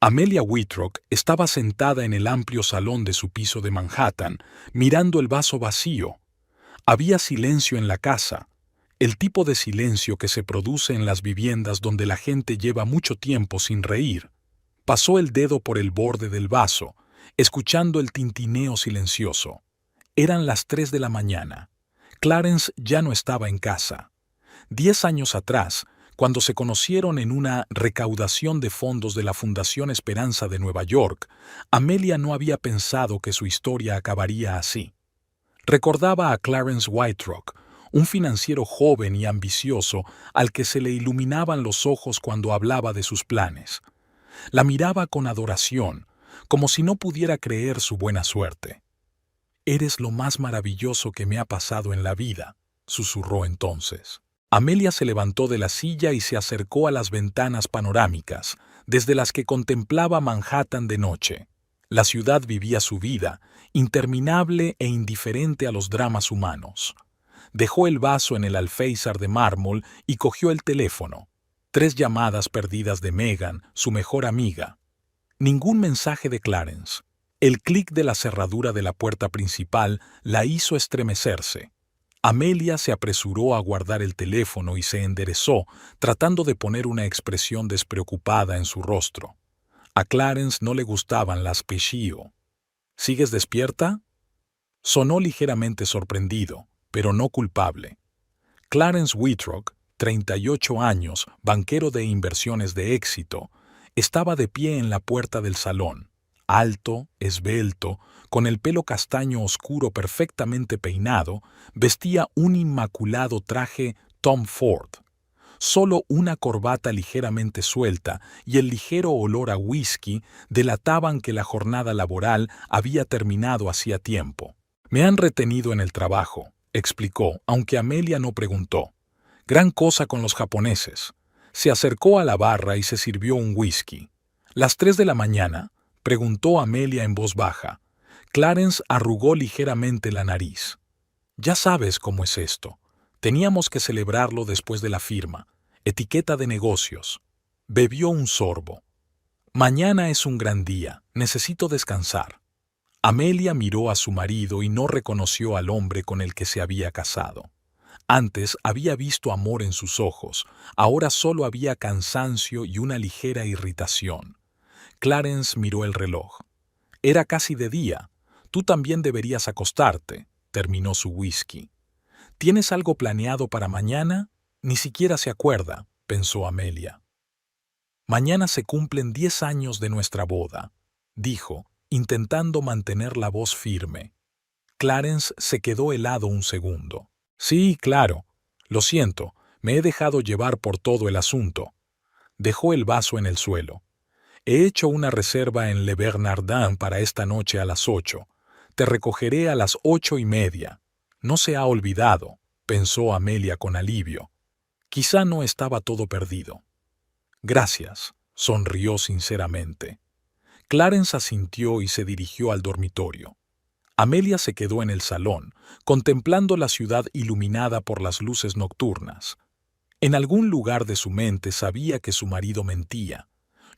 Amelia Whitrock estaba sentada en el amplio salón de su piso de Manhattan, mirando el vaso vacío. Había silencio en la casa, el tipo de silencio que se produce en las viviendas donde la gente lleva mucho tiempo sin reír. Pasó el dedo por el borde del vaso, escuchando el tintineo silencioso. Eran las 3 de la mañana. Clarence ya no estaba en casa. 10 años atrás, cuando se conocieron en una recaudación de fondos de la Fundación Esperanza de Nueva York, Amelia no había pensado que su historia acabaría así. Recordaba a Clarence Whitrock, un financiero joven y ambicioso al que se le iluminaban los ojos cuando hablaba de sus planes. La miraba con adoración, como si no pudiera creer su buena suerte. «Eres lo más maravilloso que me ha pasado en la vida», susurró entonces. Amelia se levantó de la silla y se acercó a las ventanas panorámicas, desde las que contemplaba Manhattan de noche. La ciudad vivía su vida, interminable e indiferente a los dramas humanos. Dejó el vaso en el alféizar de mármol y cogió el teléfono. 3 llamadas perdidas de Megan, su mejor amiga. Ningún mensaje de Clarence. El clic de la cerradura de la puerta principal la hizo estremecerse. Amelia se apresuró a guardar el teléfono y se enderezó, tratando de poner una expresión despreocupada en su rostro. A Clarence no le gustaban las pechío. «¿Sigues despierta?». Sonó ligeramente sorprendido, pero no culpable. Clarence Whitrock, 38 años, banquero de inversiones de éxito, estaba de pie en la puerta del salón, alto, esbelto, con el pelo castaño oscuro perfectamente peinado, vestía un inmaculado traje Tom Ford. Solo una corbata ligeramente suelta y el ligero olor a whisky delataban que la jornada laboral había terminado hacía tiempo. «Me han retenido en el trabajo», explicó, aunque Amelia no preguntó. «Gran cosa con los japoneses». Se acercó a la barra y se sirvió un whisky. «¿Las 3 de la mañana?», preguntó Amelia en voz baja. Clarence arrugó ligeramente la nariz. «Ya sabes cómo es esto. Teníamos que celebrarlo después de la firma. Etiqueta de negocios». Bebió un sorbo. «Mañana es un gran día. Necesito descansar». Amelia miró a su marido y no reconoció al hombre con el que se había casado. Antes había visto amor en sus ojos, ahora solo había cansancio y una ligera irritación. Clarence miró el reloj. Era casi de día. «Tú también deberías acostarte», terminó su whisky. «¿Tienes algo planeado para mañana?». «Ni siquiera se acuerda», pensó Amelia. «Mañana se cumplen 10 años de nuestra boda», dijo, intentando mantener la voz firme. Clarence se quedó helado un segundo. «Sí, claro. Lo siento, me he dejado llevar por todo el asunto». Dejó el vaso en el suelo. «He hecho una reserva en Le Bernardin para esta noche a las 8. Te recogeré a las 8:30. No se ha olvidado», pensó Amelia con alivio. Quizá no estaba todo perdido. «Gracias», sonrió sinceramente. Clarence asintió y se dirigió al dormitorio. Amelia se quedó en el salón, contemplando la ciudad iluminada por las luces nocturnas. En algún lugar de su mente sabía que su marido mentía.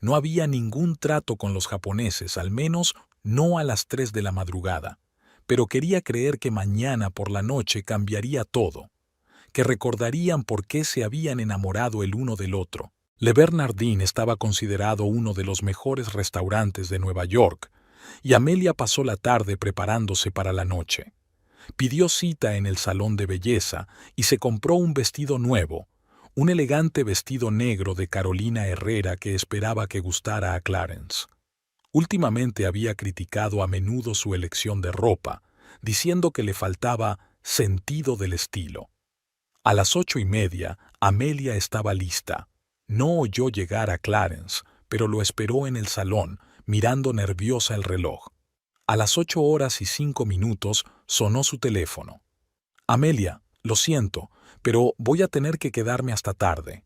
No había ningún trato con los japoneses, al menos no a las 3 de la madrugada, pero quería creer que mañana por la noche cambiaría todo, que recordarían por qué se habían enamorado el uno del otro. Le Bernardin estaba considerado uno de los mejores restaurantes de Nueva York, y Amelia pasó la tarde preparándose para la noche. Pidió cita en el salón de belleza y se compró un vestido nuevo, un elegante vestido negro de Carolina Herrera que esperaba que gustara a Clarence. Últimamente había criticado a menudo su elección de ropa, diciendo que le faltaba sentido del estilo. A las 8:30, Amelia estaba lista. No oyó llegar a Clarence, pero lo esperó en el salón, mirando nerviosa el reloj. A las 8:05 sonó su teléfono. «Amelia, lo siento, pero voy a tener que quedarme hasta tarde».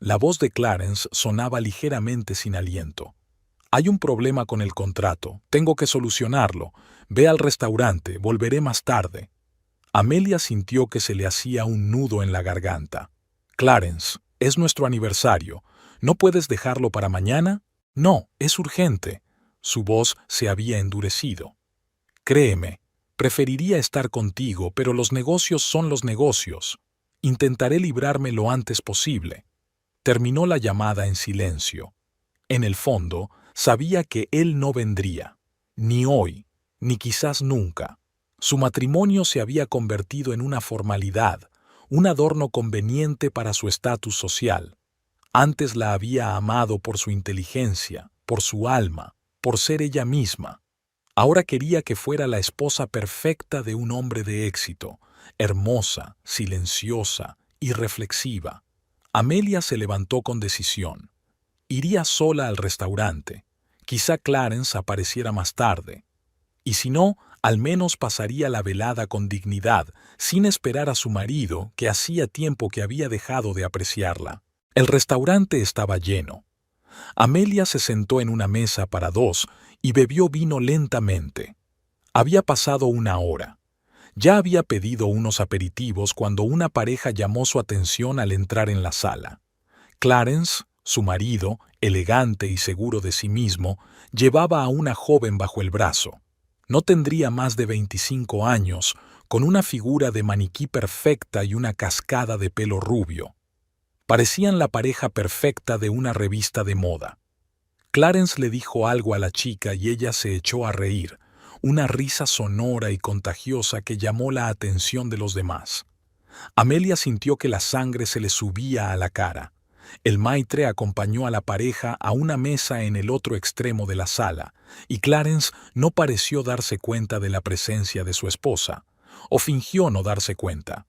La voz de Clarence sonaba ligeramente sin aliento. «Hay un problema con el contrato, tengo que solucionarlo. Ve al restaurante, volveré más tarde». Amelia sintió que se le hacía un nudo en la garganta. «Clarence, es nuestro aniversario. ¿No puedes dejarlo para mañana?». No, es urgente. Su voz se había endurecido. Créeme, preferiría estar contigo, pero los negocios son los negocios. Intentaré librarme lo antes posible. Terminó la llamada en silencio. En el fondo, sabía que él no vendría. Ni hoy, ni quizás nunca. Su matrimonio se había convertido en una formalidad, un adorno conveniente para su estatus social. Antes la había amado por su inteligencia, por su alma, por ser ella misma. Ahora quería que fuera la esposa perfecta de un hombre de éxito, hermosa, silenciosa y reflexiva. Amelia se levantó con decisión. Iría sola al restaurante. Quizá Clarence apareciera más tarde. Y si no, al menos pasaría la velada con dignidad, sin esperar a su marido, que hacía tiempo que había dejado de apreciarla. El restaurante estaba lleno. Amelia se sentó en una mesa para dos y bebió vino lentamente. Había pasado una hora. Ya había pedido unos aperitivos cuando una pareja llamó su atención al entrar en la sala. Clarence, su marido, elegante y seguro de sí mismo, llevaba a una joven bajo el brazo. No tendría más de 25 años, con una figura de maniquí perfecta y una cascada de pelo rubio. Parecían la pareja perfecta de una revista de moda. Clarence le dijo algo a la chica y ella se echó a reír, una risa sonora y contagiosa que llamó la atención de los demás. Amelia sintió que la sangre se le subía a la cara. El maitre acompañó a la pareja a una mesa en el otro extremo de la sala, y Clarence no pareció darse cuenta de la presencia de su esposa, o fingió no darse cuenta.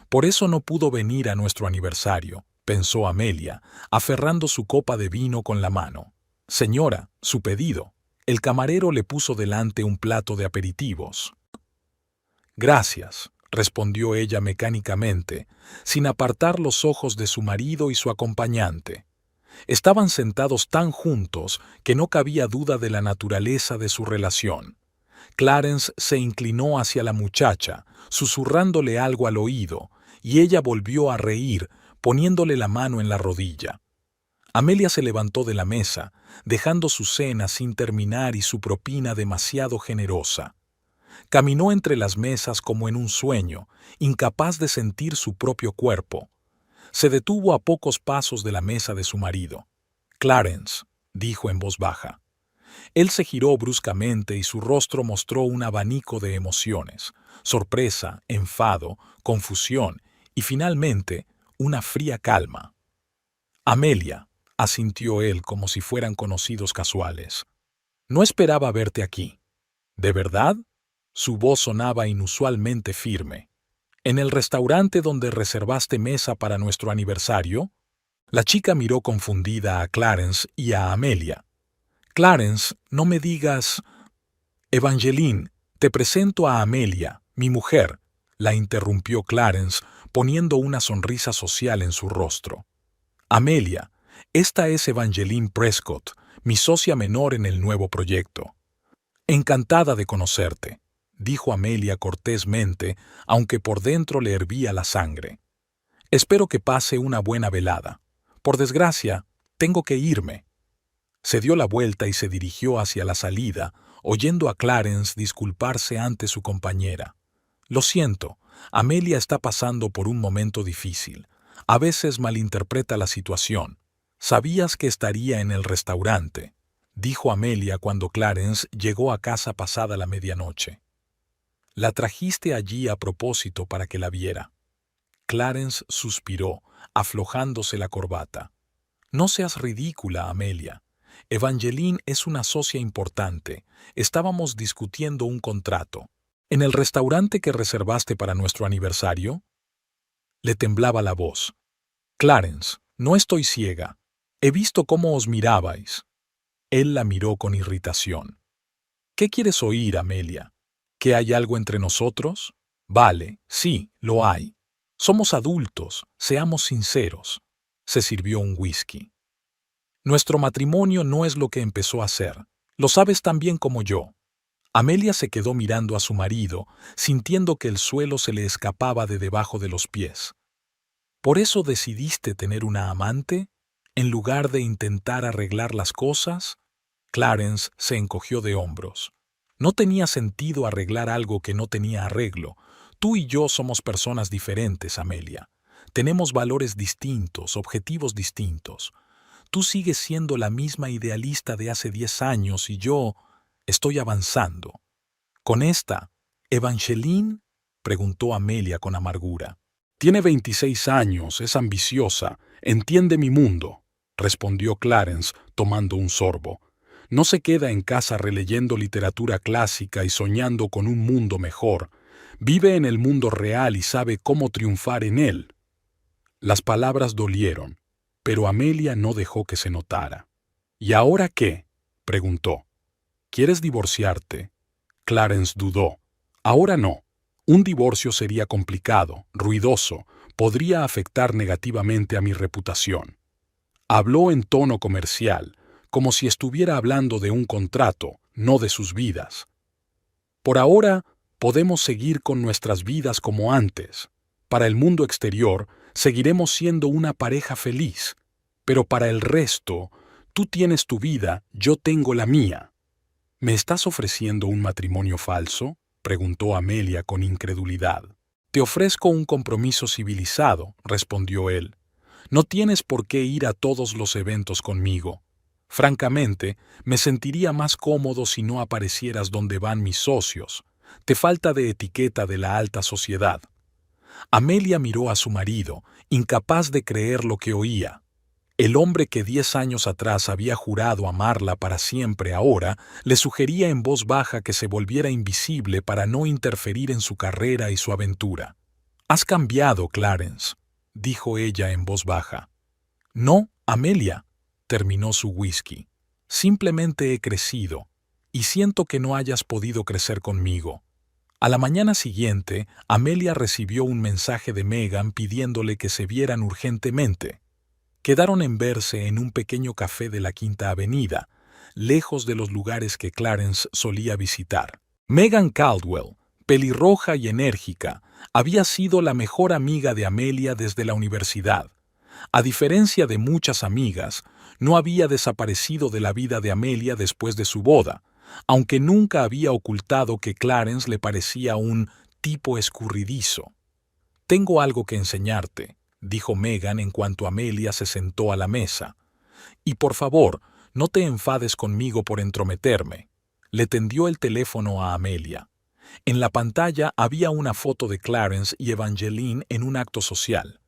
Por eso no pudo venir a nuestro aniversario, pensó Amelia, aferrando su copa de vino con la mano. Señora, su pedido. El camarero le puso delante un plato de aperitivos. Gracias, respondió ella mecánicamente, sin apartar los ojos de su marido y su acompañante. Estaban sentados tan juntos que no cabía duda de la naturaleza de su relación. Clarence se inclinó hacia la muchacha, susurrándole algo al oído, y ella volvió a reír, poniéndole la mano en la rodilla. Amelia se levantó de la mesa, dejando su cena sin terminar y su propina demasiado generosa. Caminó entre las mesas como en un sueño, incapaz de sentir su propio cuerpo. Se detuvo a pocos pasos de la mesa de su marido. «Clarence», dijo en voz baja. Él se giró bruscamente y su rostro mostró un abanico de emociones: sorpresa, enfado, confusión y, finalmente, una fría calma. «Amelia», asintió él como si fueran conocidos casuales. «No esperaba verte aquí». «¿De verdad?». Su voz sonaba inusualmente firme. «¿En el restaurante donde reservaste mesa para nuestro aniversario?». La chica miró confundida a Clarence y a Amelia. «Clarence, no me digas...». «Evangeline, te presento a Amelia, mi mujer», la interrumpió Clarence, poniendo una sonrisa social en su rostro. «Amelia, esta es Evangeline Prescott, mi socia menor en el nuevo proyecto». «Encantada de conocerte», dijo Amelia cortésmente, aunque por dentro le hervía la sangre. «Espero que pase una buena velada. Por desgracia, tengo que irme». Se dio la vuelta y se dirigió hacia la salida, oyendo a Clarence disculparse ante su compañera. «Lo siento, Amelia está pasando por un momento difícil. A veces malinterpreta la situación. Sabías que estaría en el restaurante», dijo Amelia cuando Clarence llegó a casa pasada la medianoche. «La trajiste allí a propósito para que la viera». Clarence suspiró, aflojándose la corbata. «No seas ridícula, Amelia. Evangeline es una socia importante. Estábamos discutiendo un contrato. ¿En el restaurante que reservaste para nuestro aniversario?». Le temblaba la voz. «Clarence, no estoy ciega. He visto cómo os mirabais». Él la miró con irritación. «¿Qué quieres oír, Amelia? ¿Que hay algo entre nosotros? Vale, sí, lo hay. Somos adultos, seamos sinceros». Se sirvió un whisky. «Nuestro matrimonio no es lo que empezó a ser. Lo sabes tan bien como yo». Amelia se quedó mirando a su marido, sintiendo que el suelo se le escapaba de debajo de los pies. «¿Por eso decidiste tener una amante?». en lugar de intentar arreglar las cosas? Clarence se encogió de hombros. No tenía sentido arreglar algo que no tenía arreglo. Tú y yo somos personas diferentes, Amelia. Tenemos valores distintos, objetivos distintos. Tú sigues siendo la misma idealista de hace 10 años y yo estoy avanzando. ¿Con esta, Evangeline?, preguntó Amelia con amargura. Tiene 26 años, es ambiciosa, entiende mi mundo, respondió Clarence tomando un sorbo. No se queda en casa releyendo literatura clásica y soñando con un mundo mejor. Vive en el mundo real y sabe cómo triunfar en él. Las palabras dolieron, pero Amelia no dejó que se notara. ¿Y ahora qué?, preguntó. ¿Quieres divorciarte? Clarence dudó. Ahora no. Un divorcio sería complicado, ruidoso, podría afectar negativamente a mi reputación. Habló en tono comercial, como si estuviera hablando de un contrato, no de sus vidas. Por ahora, podemos seguir con nuestras vidas como antes. Para el mundo exterior, seguiremos siendo una pareja feliz. Pero para el resto, tú tienes tu vida, yo tengo la mía. ¿Me estás ofreciendo un matrimonio falso?, preguntó Amelia con incredulidad. Te ofrezco un compromiso civilizado, respondió él. No tienes por qué ir a todos los eventos conmigo. Francamente, me sentiría más cómodo si no aparecieras donde van mis socios. Te falta de etiqueta de la alta sociedad. Amelia miró a su marido, incapaz de creer lo que oía. El hombre que 10 años atrás había jurado amarla para siempre ahora le sugería en voz baja que se volviera invisible para no interferir en su carrera y su aventura. «Has cambiado, Clarence», dijo ella en voz baja. «No, Amelia», terminó su whisky. «Simplemente he crecido, y siento que no hayas podido crecer conmigo». A la mañana siguiente, Amelia recibió un mensaje de Megan pidiéndole que se vieran urgentemente. Quedaron en verse en un pequeño café de la Quinta Avenida, lejos de los lugares que Clarence solía visitar. Megan Caldwell, pelirroja y enérgica, había sido la mejor amiga de Amelia desde la universidad. A diferencia de muchas amigas, no había desaparecido de la vida de Amelia después de su boda, aunque nunca había ocultado que Clarence le parecía un tipo escurridizo. «Tengo algo que enseñarte», dijo Megan en cuanto Amelia se sentó a la mesa. «Y por favor, no te enfades conmigo por entrometerme». Le tendió el teléfono a Amelia. En la pantalla había una foto de Clarence y Evangeline en un acto social.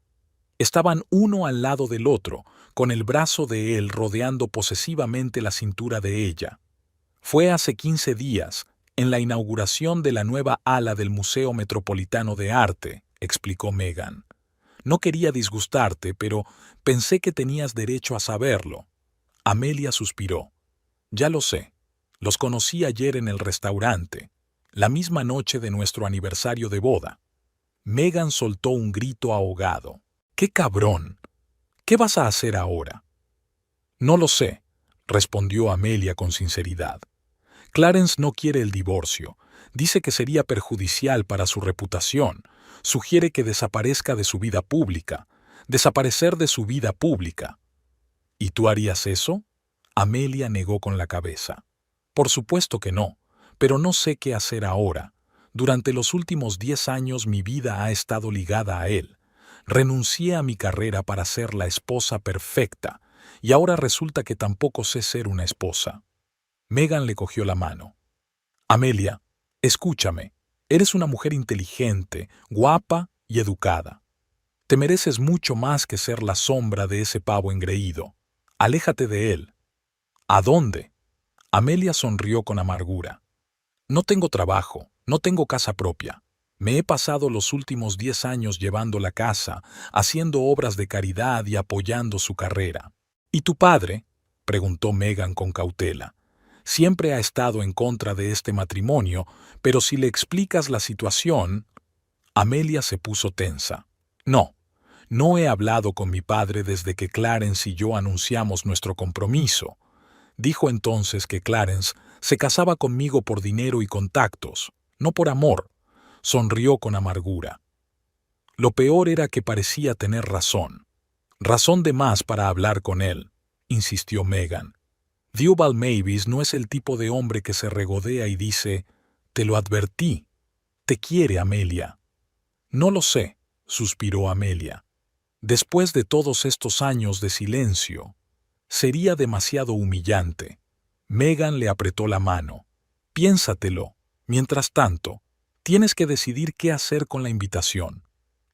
Estaban uno al lado del otro, con el brazo de él rodeando posesivamente la cintura de ella. Fue hace 15 días, en la inauguración de la nueva ala del Museo Metropolitano de Arte, explicó Megan. No quería disgustarte, pero pensé que tenías derecho a saberlo. Amelia suspiró. Ya lo sé. Los conocí ayer en el restaurante, la misma noche de nuestro aniversario de boda. Megan soltó un grito ahogado. ¡Qué cabrón! ¿Qué vas a hacer ahora? No lo sé, respondió Amelia con sinceridad. Clarence no quiere el divorcio. Dice que sería perjudicial para su reputación. Sugiere que desaparezca de su vida pública. Desaparecer de su vida pública. ¿Y tú harías eso? Amelia negó con la cabeza. Por supuesto que no, pero no sé qué hacer ahora. Durante los últimos 10 años mi vida ha estado ligada a él. Renuncié a mi carrera para ser la esposa perfecta, y ahora resulta que tampoco sé ser una esposa. Megan le cogió la mano. Amelia, escúchame. Eres una mujer inteligente, guapa y educada. Te mereces mucho más que ser la sombra de ese pavo engreído. Aléjate de él. ¿A dónde? Amelia sonrió con amargura. No tengo trabajo, no tengo casa propia. Me he pasado los últimos 10 años llevando la casa, haciendo obras de caridad y apoyando su carrera. ¿Y tu padre?, preguntó Megan con cautela. Siempre ha estado en contra de este matrimonio, pero si le explicas la situación... Amelia se puso tensa. No he hablado con mi padre desde que Clarence y yo anunciamos nuestro compromiso. Dijo entonces que Clarence se casaba conmigo por dinero y contactos, no por amor. Sonrió con amargura. Lo peor era que parecía tener razón. Razón de más para hablar con él, insistió Megan. Theobald Mavis no es el tipo de hombre que se regodea y dice, «Te lo advertí. Te quiere, Amelia». «No lo sé», suspiró Amelia. «Después de todos estos años de silencio, sería demasiado humillante». Megan le apretó la mano. «Piénsatelo. Mientras tanto, tienes que decidir qué hacer con la invitación».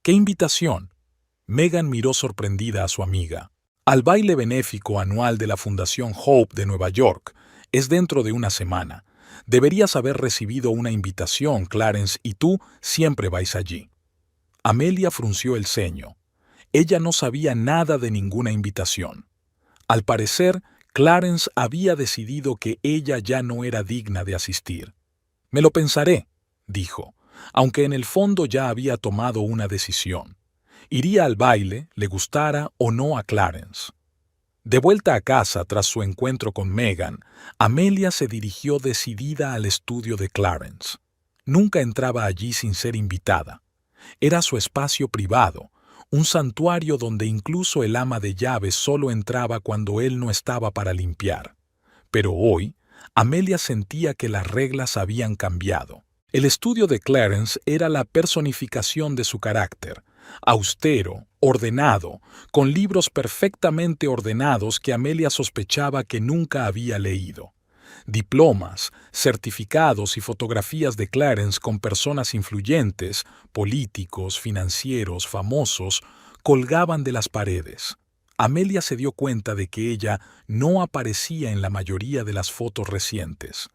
«¿Qué invitación?». Megan miró sorprendida a su amiga. «Al baile benéfico anual de la Fundación Hope de Nueva York. Es dentro de una semana. Deberías haber recibido una invitación, Clarence, y tú siempre vais allí». Amelia frunció el ceño. Ella no sabía nada de ninguna invitación. Al parecer, Clarence había decidido que ella ya no era digna de asistir. «Me lo pensaré», dijo, aunque en el fondo ya había tomado una decisión. Iría al baile, le gustara o no a Clarence. De vuelta a casa tras su encuentro con Megan, Amelia se dirigió decidida al estudio de Clarence. Nunca entraba allí sin ser invitada. Era su espacio privado, un santuario donde incluso el ama de llaves solo entraba cuando él no estaba para limpiar. Pero hoy, Amelia sentía que las reglas habían cambiado. El estudio de Clarence era la personificación de su carácter, austero, ordenado, con libros perfectamente ordenados que Amelia sospechaba que nunca había leído. Diplomas, certificados y fotografías de Clarence con personas influyentes, políticos, financieros, famosos, colgaban de las paredes. Amelia se dio cuenta de que ella no aparecía en la mayoría de las fotos recientes.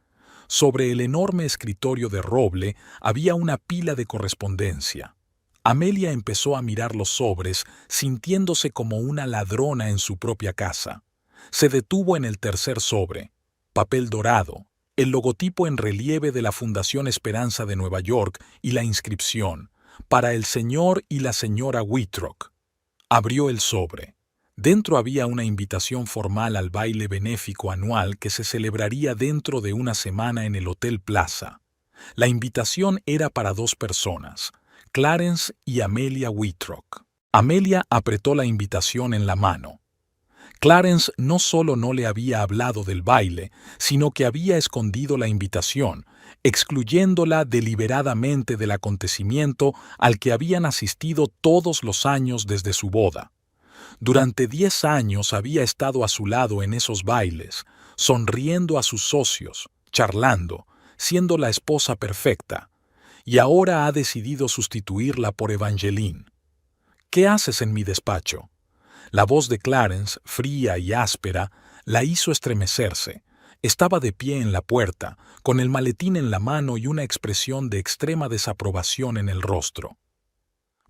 Sobre el enorme escritorio de roble había una pila de correspondencia. Amelia empezó a mirar los sobres, sintiéndose como una ladrona en su propia casa. Se detuvo en el tercer sobre. Papel dorado, el logotipo en relieve de la Fundación Esperanza de Nueva York y la inscripción, «Para el señor y la señora Whitrock». Abrió el sobre. Dentro había una invitación formal al baile benéfico anual que se celebraría dentro de una semana en el Hotel Plaza. La invitación era para 2 personas, Clarence y Amelia Whitrock. Amelia apretó la invitación en la mano. Clarence no solo no le había hablado del baile, sino que había escondido la invitación, excluyéndola deliberadamente del acontecimiento al que habían asistido todos los años desde su boda. Durante 10 años había estado a su lado en esos bailes, sonriendo a sus socios, charlando, siendo la esposa perfecta, y ahora ha decidido sustituirla por Evangeline. «¿Qué haces en mi despacho?». La voz de Clarence, fría y áspera, la hizo estremecerse. Estaba de pie en la puerta, con el maletín en la mano y una expresión de extrema desaprobación en el rostro.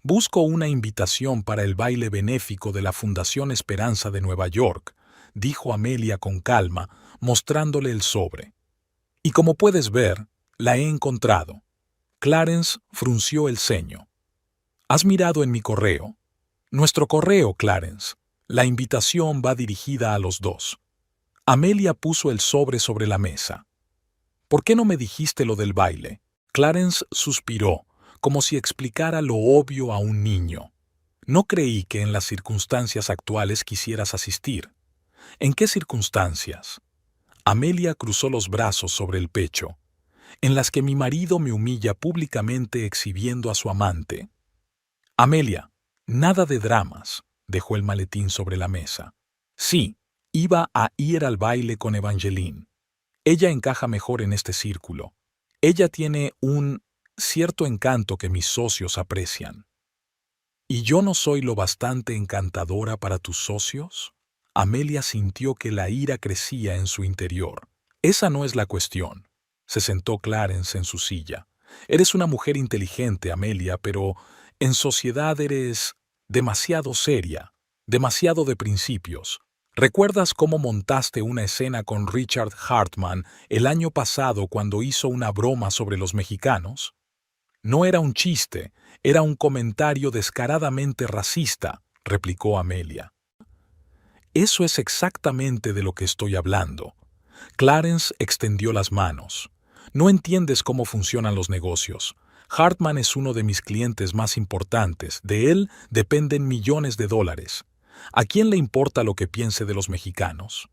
«Busco una invitación para el baile benéfico de la Fundación Esperanza de Nueva York», dijo Amelia con calma, mostrándole el sobre. «Y como puedes ver, la he encontrado». Clarence frunció el ceño. «¿Has mirado en mi correo?». «Nuestro correo, Clarence. La invitación va dirigida a los 2». Amelia puso el sobre la mesa. «¿Por qué no me dijiste lo del baile?». Clarence suspiró, como si explicara lo obvio a un niño. «No creí que en las circunstancias actuales quisieras asistir». «¿En qué circunstancias?». Amelia cruzó los brazos sobre el pecho. «En las que mi marido me humilla públicamente exhibiendo a su amante». «Amelia, nada de dramas», dejó el maletín sobre la mesa. «Sí, iba a ir al baile con Evangeline. Ella encaja mejor en este círculo. Ella tiene un cierto encanto que mis socios aprecian». «¿Y yo no soy lo bastante encantadora para tus socios?». Amelia sintió que la ira crecía en su interior. «Esa no es la cuestión». Se sentó Clarence en su silla. «Eres una mujer inteligente, Amelia, pero en sociedad eres demasiado seria, demasiado de principios. ¿Recuerdas cómo montaste una escena con Richard Hartman el año pasado cuando hizo una broma sobre los mexicanos? No era un chiste, era un comentario descaradamente racista», replicó Amelia. «Eso es exactamente de lo que estoy hablando». Clarence extendió las manos. «No entiendes cómo funcionan los negocios. Hartman es uno de mis clientes más importantes. De él dependen millones de dólares. ¿A quién le importa lo que piense de los mexicanos?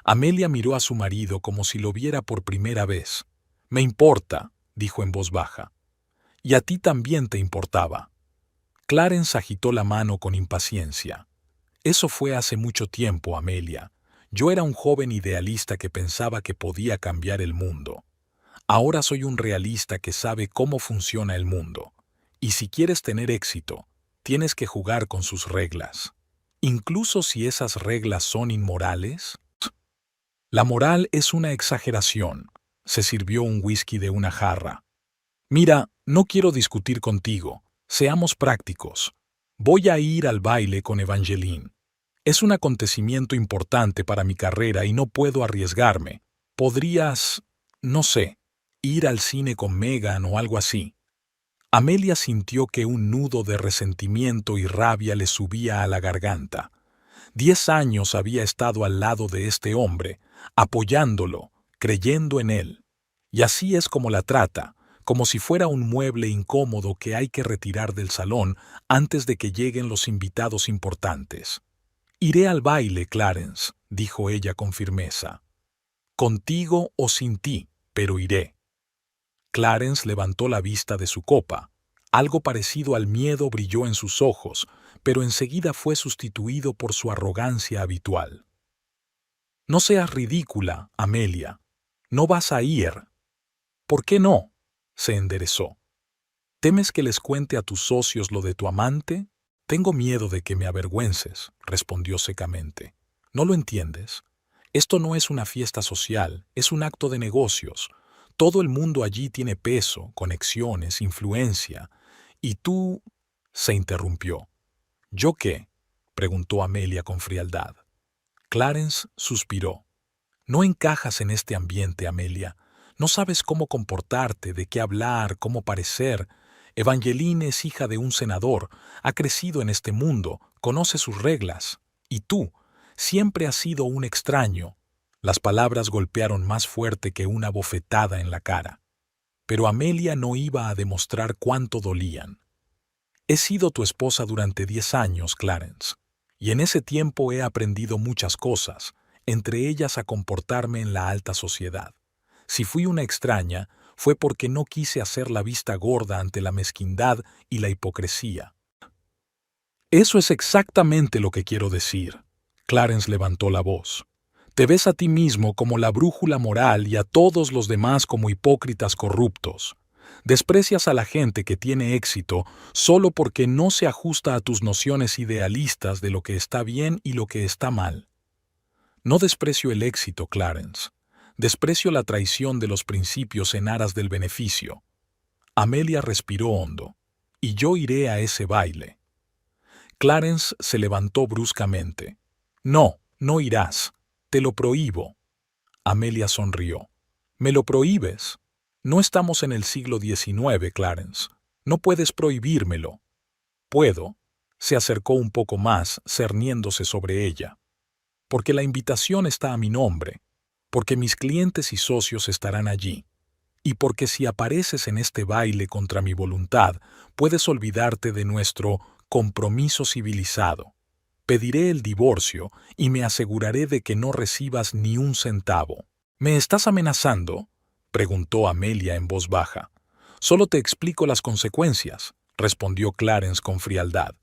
Amelia miró a su marido como si lo viera por primera vez. Me importa, dijo en voz baja. Y a ti también te importaba. Clarence agitó la mano con impaciencia. Eso fue hace mucho tiempo, Amelia. Yo era un joven idealista que pensaba que podía cambiar el mundo. Ahora soy un realista que sabe cómo funciona el mundo. Y si quieres tener éxito, tienes que jugar con sus reglas. Incluso si esas reglas son inmorales. La moral es una exageración. Se sirvió un whisky de una jarra. Mira, no quiero discutir contigo. Seamos prácticos. Voy a ir al baile con Evangeline. Es un acontecimiento importante para mi carrera y no puedo arriesgarme. Podrías, no sé, ir al cine con Megan o algo así. Amelia sintió que un nudo de resentimiento y rabia le subía a la garganta. 10 años había estado al lado de este hombre, apoyándolo, creyendo en él. Y así es como la trata, como si fuera un mueble incómodo que hay que retirar del salón antes de que lleguen los invitados importantes. Iré al baile, Clarence, dijo ella con firmeza. Contigo o sin ti, pero iré. Clarence levantó la vista de su copa. Algo parecido al miedo brilló en sus ojos, pero enseguida fue sustituido por su arrogancia habitual. No seas ridícula, Amelia. No vas a ir. ¿Por qué no? Se enderezó. ¿Temes que les cuente a tus socios lo de tu amante? Tengo miedo de que me avergüences, respondió secamente. ¿No lo entiendes? Esto no es una fiesta social, es un acto de negocios. Todo el mundo allí tiene peso, conexiones, influencia. Y tú... Se interrumpió. ¿Yo qué? Preguntó Amelia con frialdad. Clarence suspiró. No encajas en este ambiente, Amelia. No sabes cómo comportarte, de qué hablar, cómo parecer. Evangeline es hija de un senador, ha crecido en este mundo, conoce sus reglas. Y tú, siempre has sido un extraño. Las palabras golpearon más fuerte que una bofetada en la cara. Pero Amelia no iba a demostrar cuánto dolían. He sido tu esposa durante 10 años, Clarence, y en ese tiempo he aprendido muchas cosas, entre ellas a comportarme en la alta sociedad. Si fui una extraña, fue porque no quise hacer la vista gorda ante la mezquindad y la hipocresía. Eso es exactamente lo que quiero decir. Clarence levantó la voz. Te ves a ti mismo como la brújula moral y a todos los demás como hipócritas corruptos. Desprecias a la gente que tiene éxito solo porque no se ajusta a tus nociones idealistas de lo que está bien y lo que está mal. No desprecio el éxito, Clarence. Desprecio la traición de los principios en aras del beneficio. Amelia respiró hondo. Y yo iré a ese baile. Clarence se levantó bruscamente. No, no irás. Te lo prohíbo. Amelia sonrió. ¿Me lo prohíbes? No estamos en el siglo XIX, Clarence. No puedes prohibírmelo. Puedo. Se acercó un poco más, cerniéndose sobre ella. Porque la invitación está a mi nombre. Porque mis clientes y socios estarán allí. Y porque si apareces en este baile contra mi voluntad, puedes olvidarte de nuestro compromiso civilizado. Pediré el divorcio y me aseguraré de que no recibas ni un centavo. ¿Me estás amenazando?, preguntó Amelia en voz baja. Solo te explico las consecuencias, respondió Clarence con frialdad.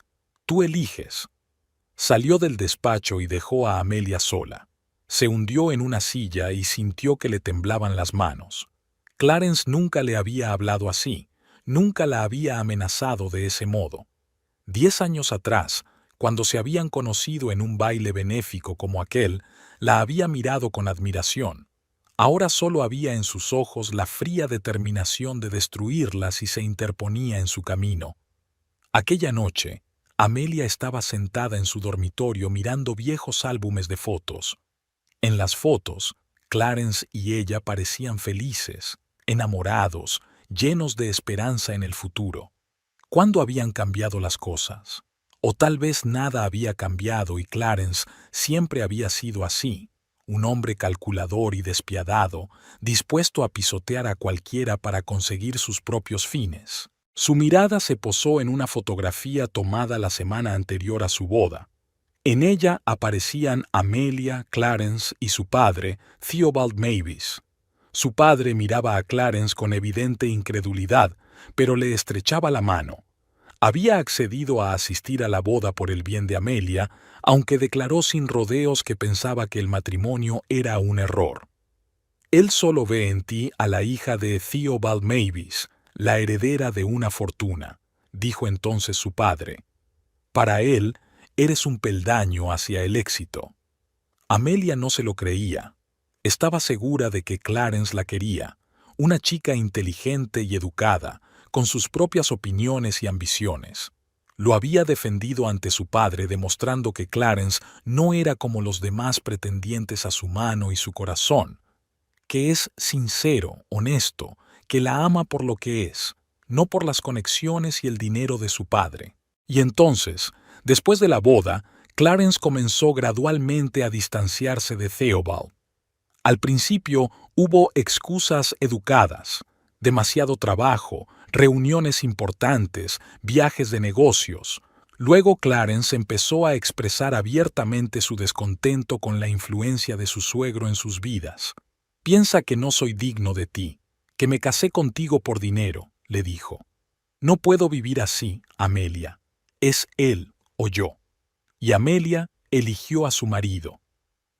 Tú eliges. Salió del despacho y dejó a Amelia sola. Se hundió en una silla y sintió que le temblaban las manos. Clarence nunca le había hablado así, nunca la había amenazado de ese modo. 10 años atrás, cuando se habían conocido en un baile benéfico como aquel, la había mirado con admiración. Ahora solo había en sus ojos la fría determinación de destruirla si se interponía en su camino. Aquella noche, Amelia estaba sentada en su dormitorio mirando viejos álbumes de fotos. En las fotos, Clarence y ella parecían felices, enamorados, llenos de esperanza en el futuro. ¿Cuándo habían cambiado las cosas? O tal vez nada había cambiado y Clarence siempre había sido así, un hombre calculador y despiadado, dispuesto a pisotear a cualquiera para conseguir sus propios fines. Su mirada se posó en una fotografía tomada la semana anterior a su boda. En ella aparecían Amelia, Clarence y su padre, Theobald Mavis. Su padre miraba a Clarence con evidente incredulidad, pero le estrechaba la mano. Había accedido a asistir a la boda por el bien de Amelia, aunque declaró sin rodeos que pensaba que el matrimonio era un error. Él solo ve en ti a la hija de Theobald Mavis, la heredera de una fortuna, dijo entonces su padre. Para él, eres un peldaño hacia el éxito. Amelia no se lo creía. Estaba segura de que Clarence la quería, una chica inteligente y educada, con sus propias opiniones y ambiciones. Lo había defendido ante su padre, demostrando que Clarence no era como los demás pretendientes a su mano y su corazón, que es sincero, honesto, que la ama por lo que es, no por las conexiones y el dinero de su padre. Y entonces, después de la boda, Clarence comenzó gradualmente a distanciarse de Theobald. Al principio hubo excusas educadas, demasiado trabajo, reuniones importantes, viajes de negocios. Luego Clarence empezó a expresar abiertamente su descontento con la influencia de su suegro en sus vidas. «Piensa que no soy digno de ti, que me casé contigo por dinero», le dijo. «No puedo vivir así, Amelia. Es él o yo». Y Amelia eligió a su marido.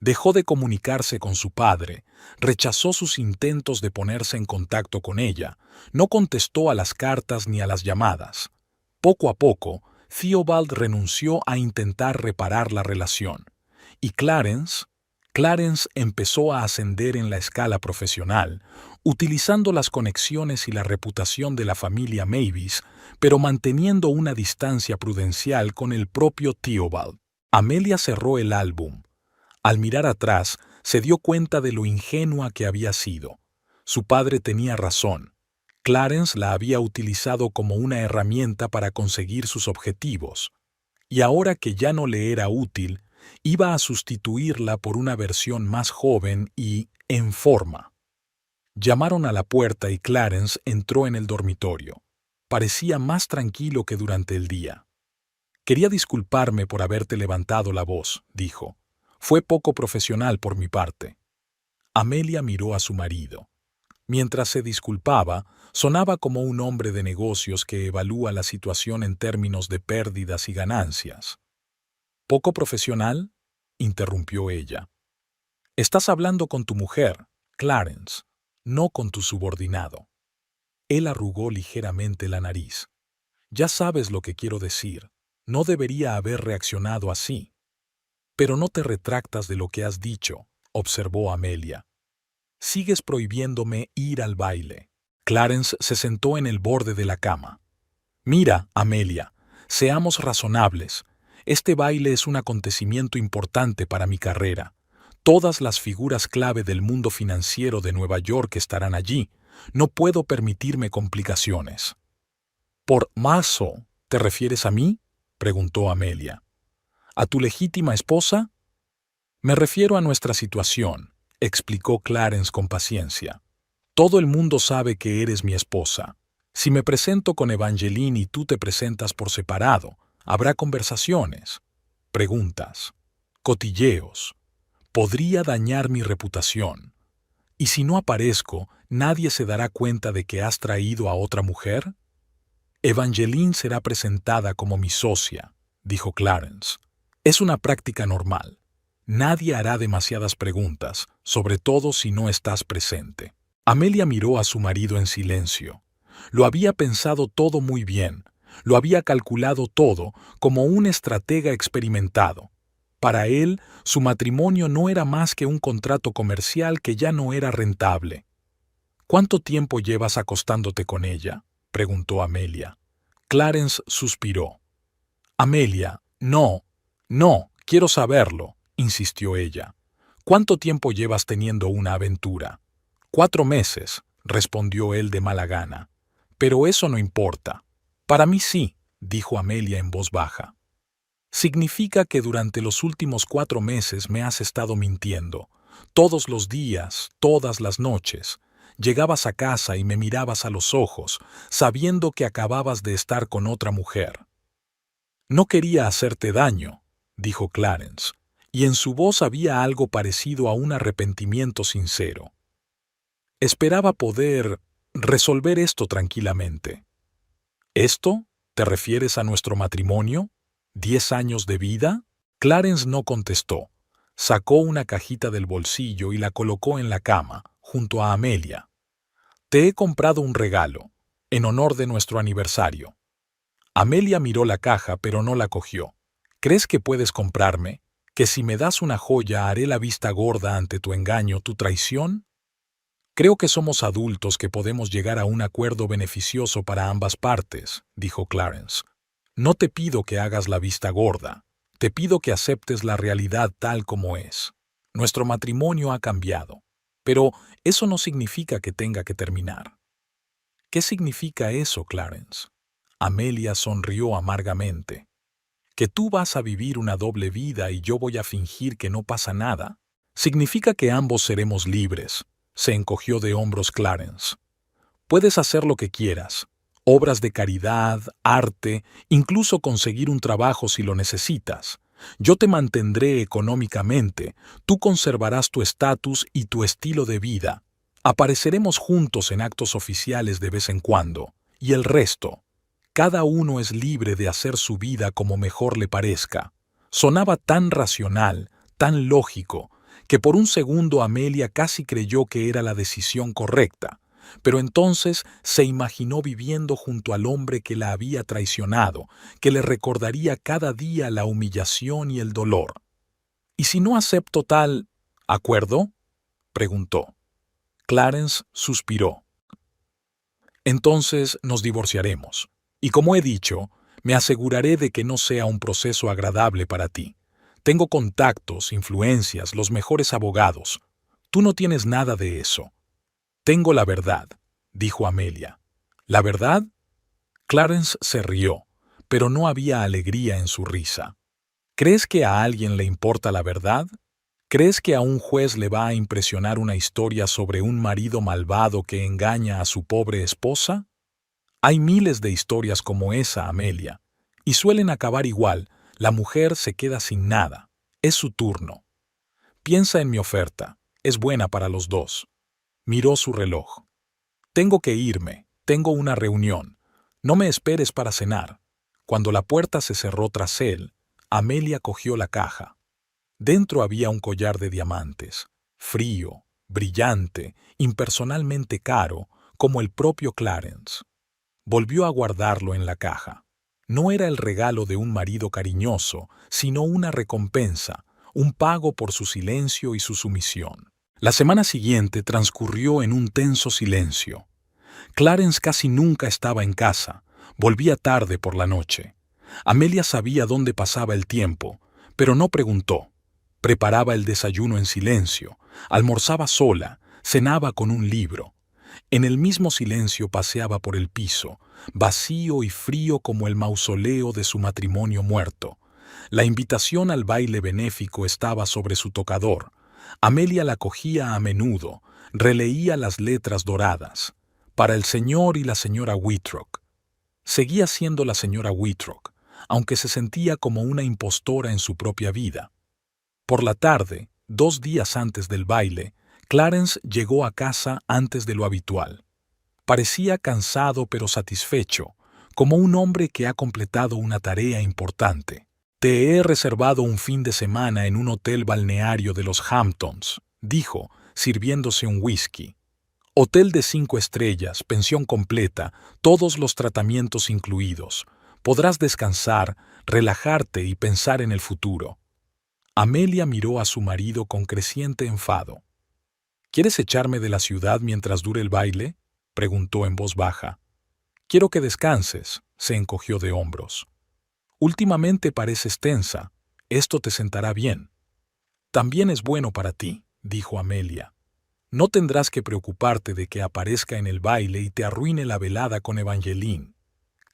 Dejó de comunicarse con su padre, rechazó sus intentos de ponerse en contacto con ella, no contestó a las cartas ni a las llamadas. Poco a poco, Theobald renunció a intentar reparar la relación. Y Clarence empezó a ascender en la escala profesional, utilizando las conexiones y la reputación de la familia Mavis, pero manteniendo una distancia prudencial con el propio Theobald. Amelia cerró el álbum. Al mirar atrás, se dio cuenta de lo ingenua que había sido. Su padre tenía razón. Clarence la había utilizado como una herramienta para conseguir sus objetivos. Y ahora que ya no le era útil, iba a sustituirla por una versión más joven y en forma. Llamaron a la puerta y Clarence entró en el dormitorio. Parecía más tranquilo que durante el día. «Quería disculparme por haberte levantado la voz», dijo. «Fue poco profesional por mi parte». Amelia miró a su marido. Mientras se disculpaba, sonaba como un hombre de negocios que evalúa la situación en términos de pérdidas y ganancias. «¿Poco profesional?», interrumpió ella. «Estás hablando con tu mujer, Clarence, no con tu subordinado». Él arrugó ligeramente la nariz. «Ya sabes lo que quiero decir. No debería haber reaccionado así». «Pero no te retractas de lo que has dicho», observó Amelia. «Sigues prohibiéndome ir al baile». Clarence se sentó en el borde de la cama. «Mira, Amelia, seamos razonables. Este baile es un acontecimiento importante para mi carrera. Todas las figuras clave del mundo financiero de Nueva York estarán allí. No puedo permitirme complicaciones». «¿Por Marceau te refieres a mí?», preguntó Amelia. «¿A tu legítima esposa?» «Me refiero a nuestra situación», explicó Clarence con paciencia. «Todo el mundo sabe que eres mi esposa. Si me presento con Evangeline y tú te presentas por separado, habrá conversaciones, preguntas, cotilleos. Podría dañar mi reputación. ¿Y si no aparezco, nadie se dará cuenta de que has traído a otra mujer?» «Evangeline será presentada como mi socia», dijo Clarence. «Es una práctica normal. Nadie hará demasiadas preguntas, sobre todo si no estás presente». Amelia miró a su marido en silencio. Lo había pensado todo muy bien. Lo había calculado todo como un estratega experimentado. Para él, su matrimonio no era más que un contrato comercial que ya no era rentable. «¿Cuánto tiempo llevas acostándote con ella?», preguntó Amelia. Clarence suspiró. «Amelia, no, quiero saberlo», insistió ella. «¿Cuánto tiempo llevas teniendo una aventura?» «4 meses», respondió él de mala gana. «Pero eso no importa». «Para mí sí», dijo Amelia en voz baja. «Significa que durante los últimos 4 meses me has estado mintiendo. Todos los días, todas las noches. Llegabas a casa y me mirabas a los ojos, sabiendo que acababas de estar con otra mujer. No quería hacerte daño», dijo Clarence, y en su voz había algo parecido a un arrepentimiento sincero. Esperaba poder resolver esto tranquilamente. ¿Esto? ¿Te refieres a nuestro matrimonio? ¿10 años de vida? Clarence no contestó. Sacó una cajita del bolsillo y la colocó en la cama, junto a Amelia. Te he comprado un regalo, en honor de nuestro aniversario. Amelia miró la caja, pero no la cogió. ¿Crees que puedes comprarme? ¿Que si me das una joya haré la vista gorda ante tu engaño, tu traición? Creo que somos adultos que podemos llegar a un acuerdo beneficioso para ambas partes, dijo Clarence. No te pido que hagas la vista gorda. Te pido que aceptes la realidad tal como es. Nuestro matrimonio ha cambiado, pero eso no significa que tenga que terminar. ¿Qué significa eso, Clarence? Amelia sonrió amargamente. ¿Que tú vas a vivir una doble vida y yo voy a fingir que no pasa nada? Significa que ambos seremos libres. Se encogió de hombros Clarence. Puedes hacer lo que quieras. Obras de caridad, arte, incluso conseguir un trabajo si lo necesitas. Yo te mantendré económicamente, tú conservarás tu estatus y tu estilo de vida. Apareceremos juntos en actos oficiales de vez en cuando, y el resto. Cada uno es libre de hacer su vida como mejor le parezca. Sonaba tan racional, tan lógico, que por un segundo Amelia casi creyó que era la decisión correcta. Pero entonces se imaginó viviendo junto al hombre que la había traicionado, que le recordaría cada día la humillación y el dolor. ¿Y si no acepto tal acuerdo? Preguntó. Clarence suspiró. Entonces nos divorciaremos. Y como he dicho, me aseguraré de que no sea un proceso agradable para ti. Tengo contactos, influencias, los mejores abogados. Tú no tienes nada de eso. Tengo la verdad, dijo Amelia. ¿La verdad? Clarence se rió, pero no había alegría en su risa. ¿Crees que a alguien le importa la verdad? ¿Crees que a un juez le va a impresionar una historia sobre un marido malvado que engaña a su pobre esposa? Hay miles de historias como esa, Amelia, y suelen acabar igual. La mujer se queda sin nada. Es su turno. Piensa en mi oferta. Es buena para los dos. Miró su reloj. Tengo que irme. Tengo una reunión. No me esperes para cenar. Cuando la puerta se cerró tras él, Amelia cogió la caja. Dentro había un collar de diamantes, frío, brillante, impersonalmente caro, como el propio Clarence. Volvió a guardarlo en la caja. No era el regalo de un marido cariñoso, sino una recompensa, un pago por su silencio y su sumisión. La semana siguiente transcurrió en un tenso silencio. Clarence casi nunca estaba en casa, volvía tarde por la noche. Amelia sabía dónde pasaba el tiempo, pero no preguntó. Preparaba el desayuno en silencio, almorzaba sola, cenaba con un libro. En el mismo silencio paseaba por el piso, vacío y frío como el mausoleo de su matrimonio muerto. La invitación al baile benéfico estaba sobre su tocador. Amelia la cogía a menudo, releía las letras doradas. Para el señor y la señora Whitrock. Seguía siendo la señora Whitrock, aunque se sentía como una impostora en su propia vida. Por la tarde, 2 días antes del baile, Clarence llegó a casa antes de lo habitual. Parecía cansado pero satisfecho, como un hombre que ha completado una tarea importante. Te he reservado un fin de semana en un hotel balneario de los Hamptons, dijo, sirviéndose un whisky. Hotel de 5 estrellas, pensión completa, todos los tratamientos incluidos. Podrás descansar, relajarte y pensar en el futuro. Amelia miró a su marido con creciente enfado. ¿Quieres echarme de la ciudad mientras dure el baile?, preguntó en voz baja. Quiero que descanses, se encogió de hombros. Últimamente pareces tensa. Esto te sentará bien. También es bueno para ti, dijo Amelia. No tendrás que preocuparte de que aparezca en el baile y te arruine la velada con Evangeline.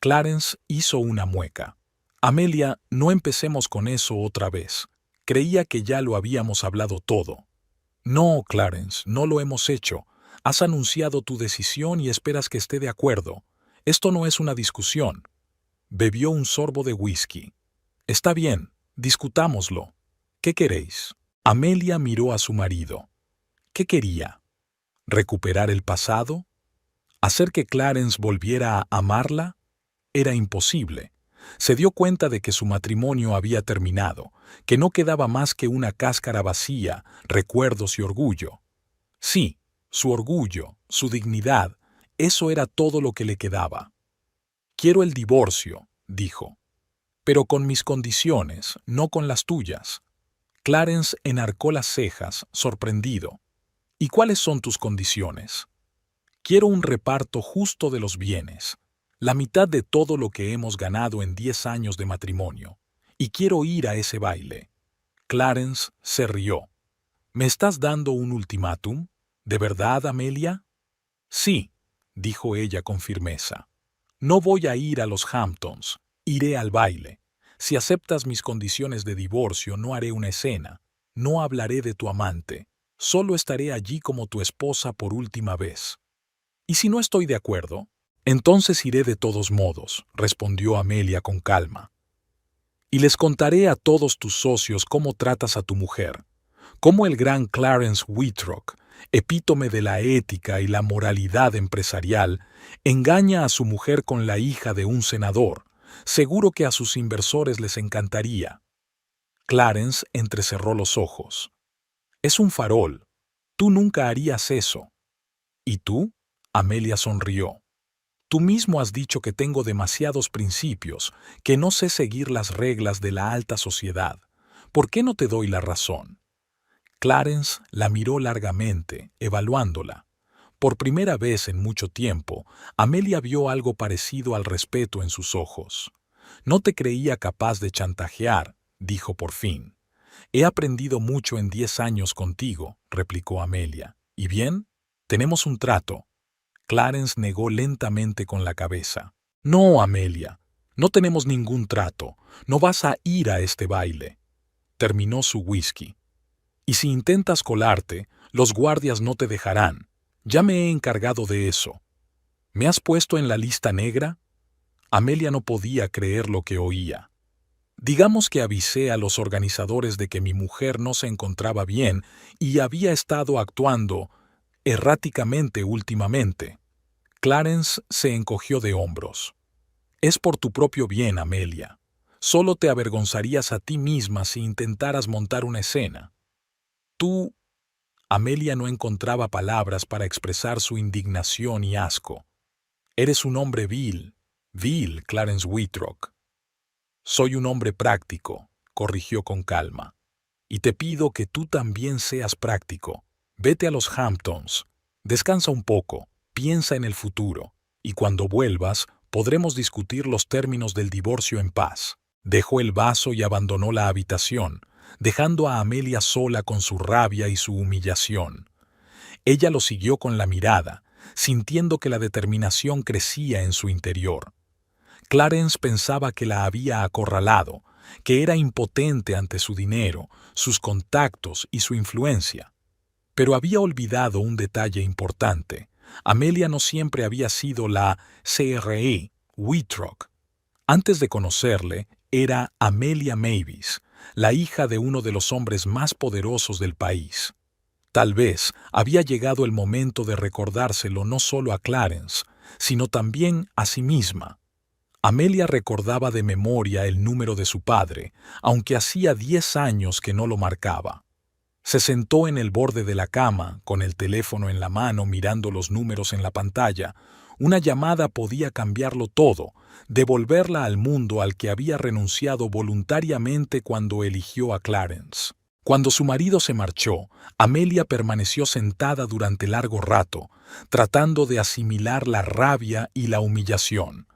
Clarence hizo una mueca. Amelia, no empecemos con eso otra vez. Creía que ya lo habíamos hablado todo. No, Clarence, no lo hemos hecho. Has anunciado tu decisión y esperas que esté de acuerdo. Esto no es una discusión. Bebió un sorbo de whisky. Está bien, Discutámoslo. ¿Qué queréis? Amelia miró a su marido. ¿Qué quería? ¿Recuperar el pasado? ¿Hacer que Clarence volviera a amarla? Era imposible. Se dio cuenta de que su matrimonio había terminado, que no quedaba más que una cáscara vacía, recuerdos y orgullo. Sí, su orgullo, su dignidad, eso era todo lo que le quedaba. Quiero el divorcio, dijo, pero con mis condiciones, no con las tuyas. Clarence enarcó las cejas, sorprendido. ¿Y cuáles son tus condiciones? Quiero un reparto justo de los bienes, la mitad de todo lo que hemos ganado en 10 años de matrimonio, y quiero ir a ese baile. Clarence se rió. ¿Me estás dando un ultimátum? ¿De verdad, Amelia? Sí, dijo ella con firmeza. No voy a ir a los Hamptons, iré al baile. Si aceptas mis condiciones de divorcio, no haré una escena, no hablaré de tu amante, solo estaré allí como tu esposa por última vez. ¿Y si no estoy de acuerdo? Entonces iré de todos modos, respondió Amelia con calma. Y les contaré a todos tus socios cómo tratas a tu mujer, cómo el gran Clarence Wittrock, epítome de la ética y la moralidad empresarial, engaña a su mujer con la hija de un senador. Seguro que a sus inversores les encantaría. Clarence entrecerró los ojos. Es un farol. Tú nunca harías eso. ¿Y tú? Amelia sonrió. Tú mismo has dicho que tengo demasiados principios, que no sé seguir las reglas de la alta sociedad. ¿Por qué no te doy la razón? Clarence la miró largamente, evaluándola. Por primera vez en mucho tiempo, Amelia vio algo parecido al respeto en sus ojos. No te creía capaz de chantajear, dijo por fin. He aprendido mucho en 10 años contigo, replicó Amelia. ¿Y bien? Tenemos un trato. Clarence negó lentamente con la cabeza. No, Amelia, no tenemos ningún trato. No vas a ir a este baile. Terminó su whisky. Y si intentas colarte, los guardias no te dejarán. Ya me he encargado de eso. ¿Me has puesto en la lista negra? Amelia no podía creer lo que oía. Digamos que avisé a los organizadores de que mi mujer no se encontraba bien y había estado actuando erráticamente últimamente. Clarence se encogió de hombros. Es por tu propio bien, Amelia. Solo te avergonzarías a ti misma si intentaras montar una escena. Tú... Amelia no encontraba palabras para expresar su indignación y asco. Eres un hombre vil, Clarence Wittrock. Soy un hombre práctico, corrigió con calma. Y te pido que tú también seas práctico. Vete a los Hamptons. Descansa un poco, piensa en el futuro, y cuando vuelvas podremos discutir los términos del divorcio en paz. Dejó el vaso y abandonó la habitación, dejando a Amelia sola con su rabia y su humillación. Ella lo siguió con la mirada, sintiendo que la determinación crecía en su interior. Clarence pensaba que la había acorralado, que era impotente ante su dinero, sus contactos y su influencia. Pero había olvidado un detalle importante. Amelia no siempre había sido la CRE Wittrock. Antes de conocerle, era Amelia Mavis, la hija de uno de los hombres más poderosos del país. Tal vez había llegado el momento de recordárselo no solo a Clarence, sino también a sí misma. Amelia recordaba de memoria el número de su padre, aunque hacía 10 años que no lo marcaba. Se sentó en el borde de la cama, con el teléfono en la mano mirando los números en la pantalla. Una llamada podía cambiarlo todo, devolverla al mundo al que había renunciado voluntariamente cuando eligió a Clarence. Cuando su marido se marchó, Amelia permaneció sentada durante largo rato, tratando de asimilar la rabia y la humillación.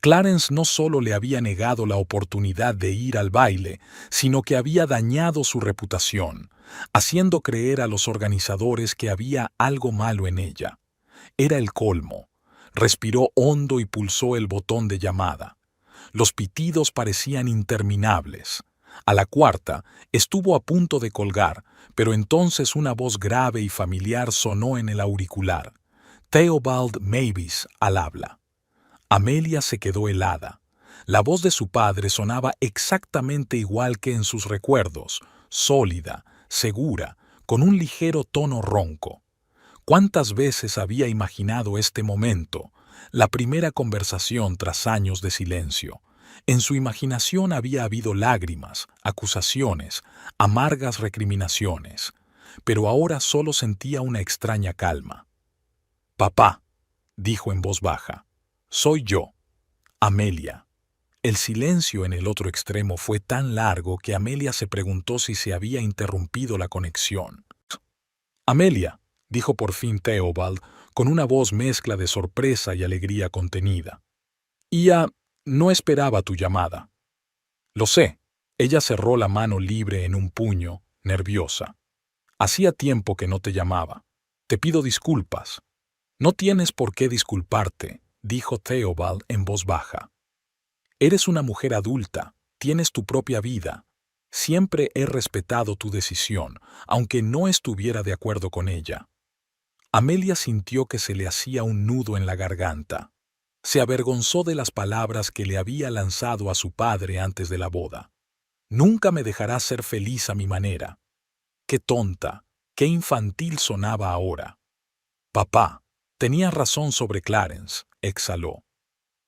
Clarence no solo le había negado la oportunidad de ir al baile, sino que había dañado su reputación, haciendo creer a los organizadores que había algo malo en ella. Era el colmo. Respiró hondo y pulsó el botón de llamada. Los pitidos parecían interminables. A la cuarta, estuvo a punto de colgar, pero entonces una voz grave y familiar sonó en el auricular. Theobald Mavis al habla. Amelia se quedó helada. La voz de su padre sonaba exactamente igual que en sus recuerdos, sólida, segura, con un ligero tono ronco. ¿Cuántas veces había imaginado este momento, la primera conversación tras años de silencio? En su imaginación había habido lágrimas, acusaciones, amargas recriminaciones, pero ahora solo sentía una extraña calma. «Papá», dijo en voz baja, «soy yo, Amelia». El silencio en el otro extremo fue tan largo que Amelia se preguntó si se había interrumpido la conexión. «Amelia», dijo por fin Theobald, con una voz mezcla de sorpresa y alegría contenida. «Ya no esperaba tu llamada». «Lo sé». Ella cerró la mano libre en un puño, nerviosa. «Hacía tiempo que no te llamaba. Te pido disculpas». «No tienes por qué disculparte», dijo Theobald en voz baja. «Eres una mujer adulta, tienes tu propia vida. Siempre he respetado tu decisión, aunque no estuviera de acuerdo con ella». Amelia sintió que se le hacía un nudo en la garganta. Se avergonzó de las palabras que le había lanzado a su padre antes de la boda. «Nunca me dejarás ser feliz a mi manera». Qué tonta, qué infantil sonaba ahora. «Papá, tenías razón sobre Clarence», exhaló.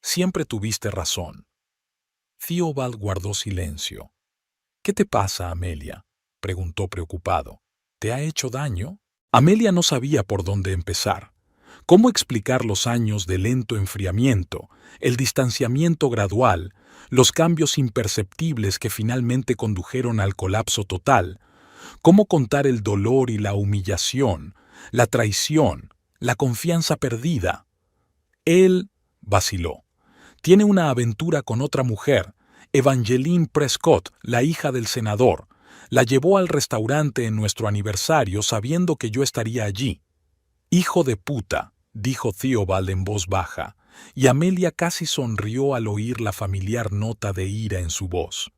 «Siempre tuviste razón». Theobald guardó silencio. «¿Qué te pasa, Amelia?», preguntó preocupado. «¿Te ha hecho daño?». Amelia no sabía por dónde empezar. ¿Cómo explicar los años de lento enfriamiento, el distanciamiento gradual, los cambios imperceptibles que finalmente condujeron al colapso total? ¿Cómo contar el dolor y la humillación, la traición, la confianza perdida? Él vaciló. Tiene una aventura con otra mujer, Evangeline Prescott, la hija del senador. La llevó al restaurante en nuestro aniversario sabiendo que yo estaría allí. «Hijo de puta», dijo Theobald en voz baja, y Amelia casi sonrió al oír la familiar nota de ira en su voz.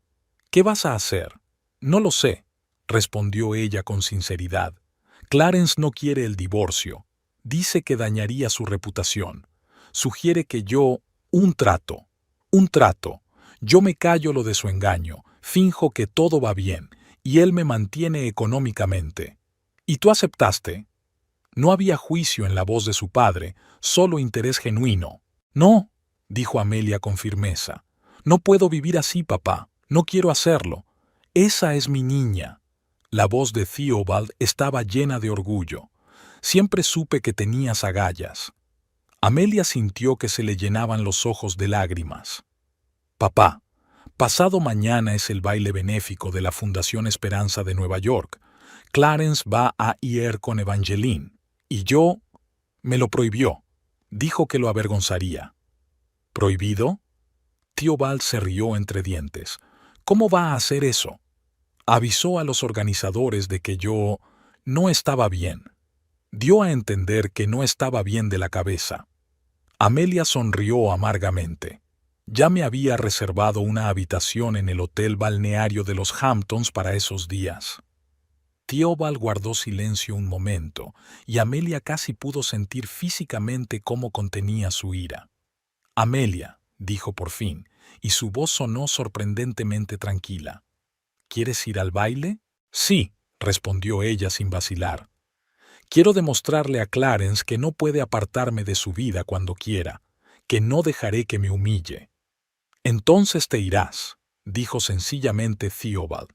«¿Qué vas a hacer?». «No lo sé», respondió ella con sinceridad. «Clarence no quiere el divorcio. Dice que dañaría su reputación. Sugiere que yo... Un trato. Yo me callo lo de su engaño, finjo que todo va bien, y él me mantiene económicamente. ¿Y tú aceptaste?». No había juicio en la voz de su padre, solo interés genuino. «No», dijo Amelia con firmeza. «No puedo vivir así, papá. No quiero hacerlo. Esa es mi niña». La voz de Theobald estaba llena de orgullo. «Siempre supe que tenías agallas». Amelia sintió que se le llenaban los ojos de lágrimas. «Papá, pasado mañana es el baile benéfico de la Fundación Esperanza de Nueva York. Clarence va a ir con Evangeline. Y yo... me lo prohibió. Dijo que lo avergonzaría». «¿Prohibido?». Theobald se rió entre dientes. «¿Cómo va a hacer eso?». «Avisó a los organizadores de que yo... no estaba bien». Dio a entender que no estaba bien de la cabeza. Amelia sonrió amargamente. Ya me había reservado una habitación en el hotel balneario de los Hamptons para esos días. Theobald guardó silencio un momento, y Amelia casi pudo sentir físicamente cómo contenía su ira. «Amelia», dijo por fin, y su voz sonó sorprendentemente tranquila. «¿Quieres ir al baile?». «Sí», respondió ella sin vacilar. «Quiero demostrarle a Clarence que no puede apartarme de su vida cuando quiera, que no dejaré que me humille». «Entonces te irás», dijo sencillamente Theobald,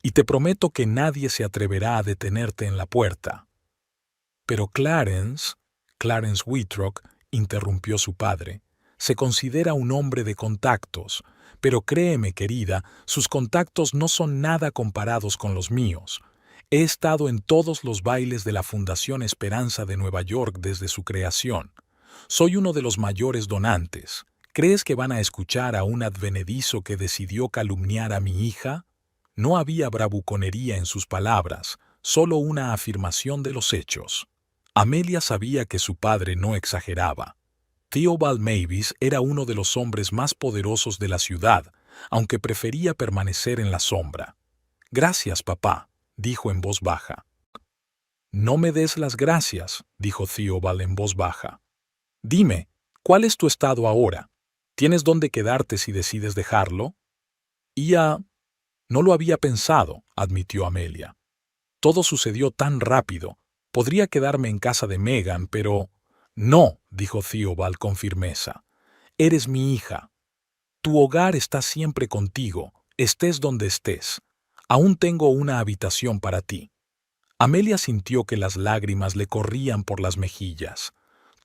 «y te prometo que nadie se atreverá a detenerte en la puerta». «Pero Clarence Wittrock», interrumpió su padre, «se considera un hombre de contactos, pero créeme, querida, sus contactos no son nada comparados con los míos. He estado en todos los bailes de la Fundación Esperanza de Nueva York desde su creación. Soy uno de los mayores donantes. ¿Crees que van a escuchar a un advenedizo que decidió calumniar a mi hija?». No había bravuconería en sus palabras, solo una afirmación de los hechos. Amelia sabía que su padre no exageraba. Theobald Mavis era uno de los hombres más poderosos de la ciudad, aunque prefería permanecer en la sombra. «Gracias, papá», dijo en voz baja. «No me des las gracias», dijo Theobald en voz baja. «Dime, ¿cuál es tu estado ahora?». ¿Tienes dónde quedarte si decides dejarlo? No lo había pensado, admitió Amelia. Todo sucedió tan rápido. Podría quedarme en casa de Megan, pero... No, dijo Theobald con firmeza. Eres mi hija. Tu hogar está siempre contigo, estés donde estés. Aún tengo una habitación para ti. Amelia sintió que las lágrimas le corrían por las mejillas.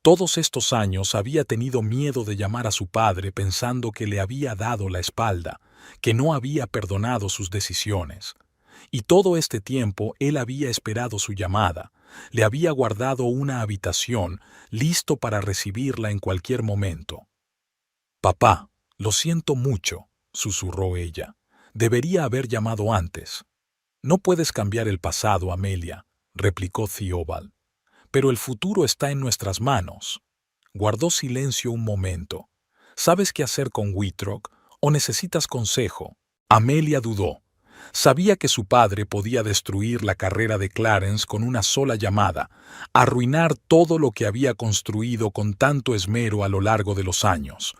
Todos estos años había tenido miedo de llamar a su padre pensando que le había dado la espalda, que no había perdonado sus decisiones. Y todo este tiempo él había esperado su llamada, le había guardado una habitación, listo para recibirla en cualquier momento. «Papá, lo siento mucho», susurró ella. «Debería haber llamado antes». «No puedes cambiar el pasado, Amelia», replicó Theobald. «Pero el futuro está en nuestras manos». Guardó silencio un momento. «¿Sabes qué hacer con Wittrock o necesitas consejo?» Amelia dudó. Sabía que su padre podía destruir la carrera de Clarence con una sola llamada, arruinar todo lo que había construido con tanto esmero a lo largo de los años.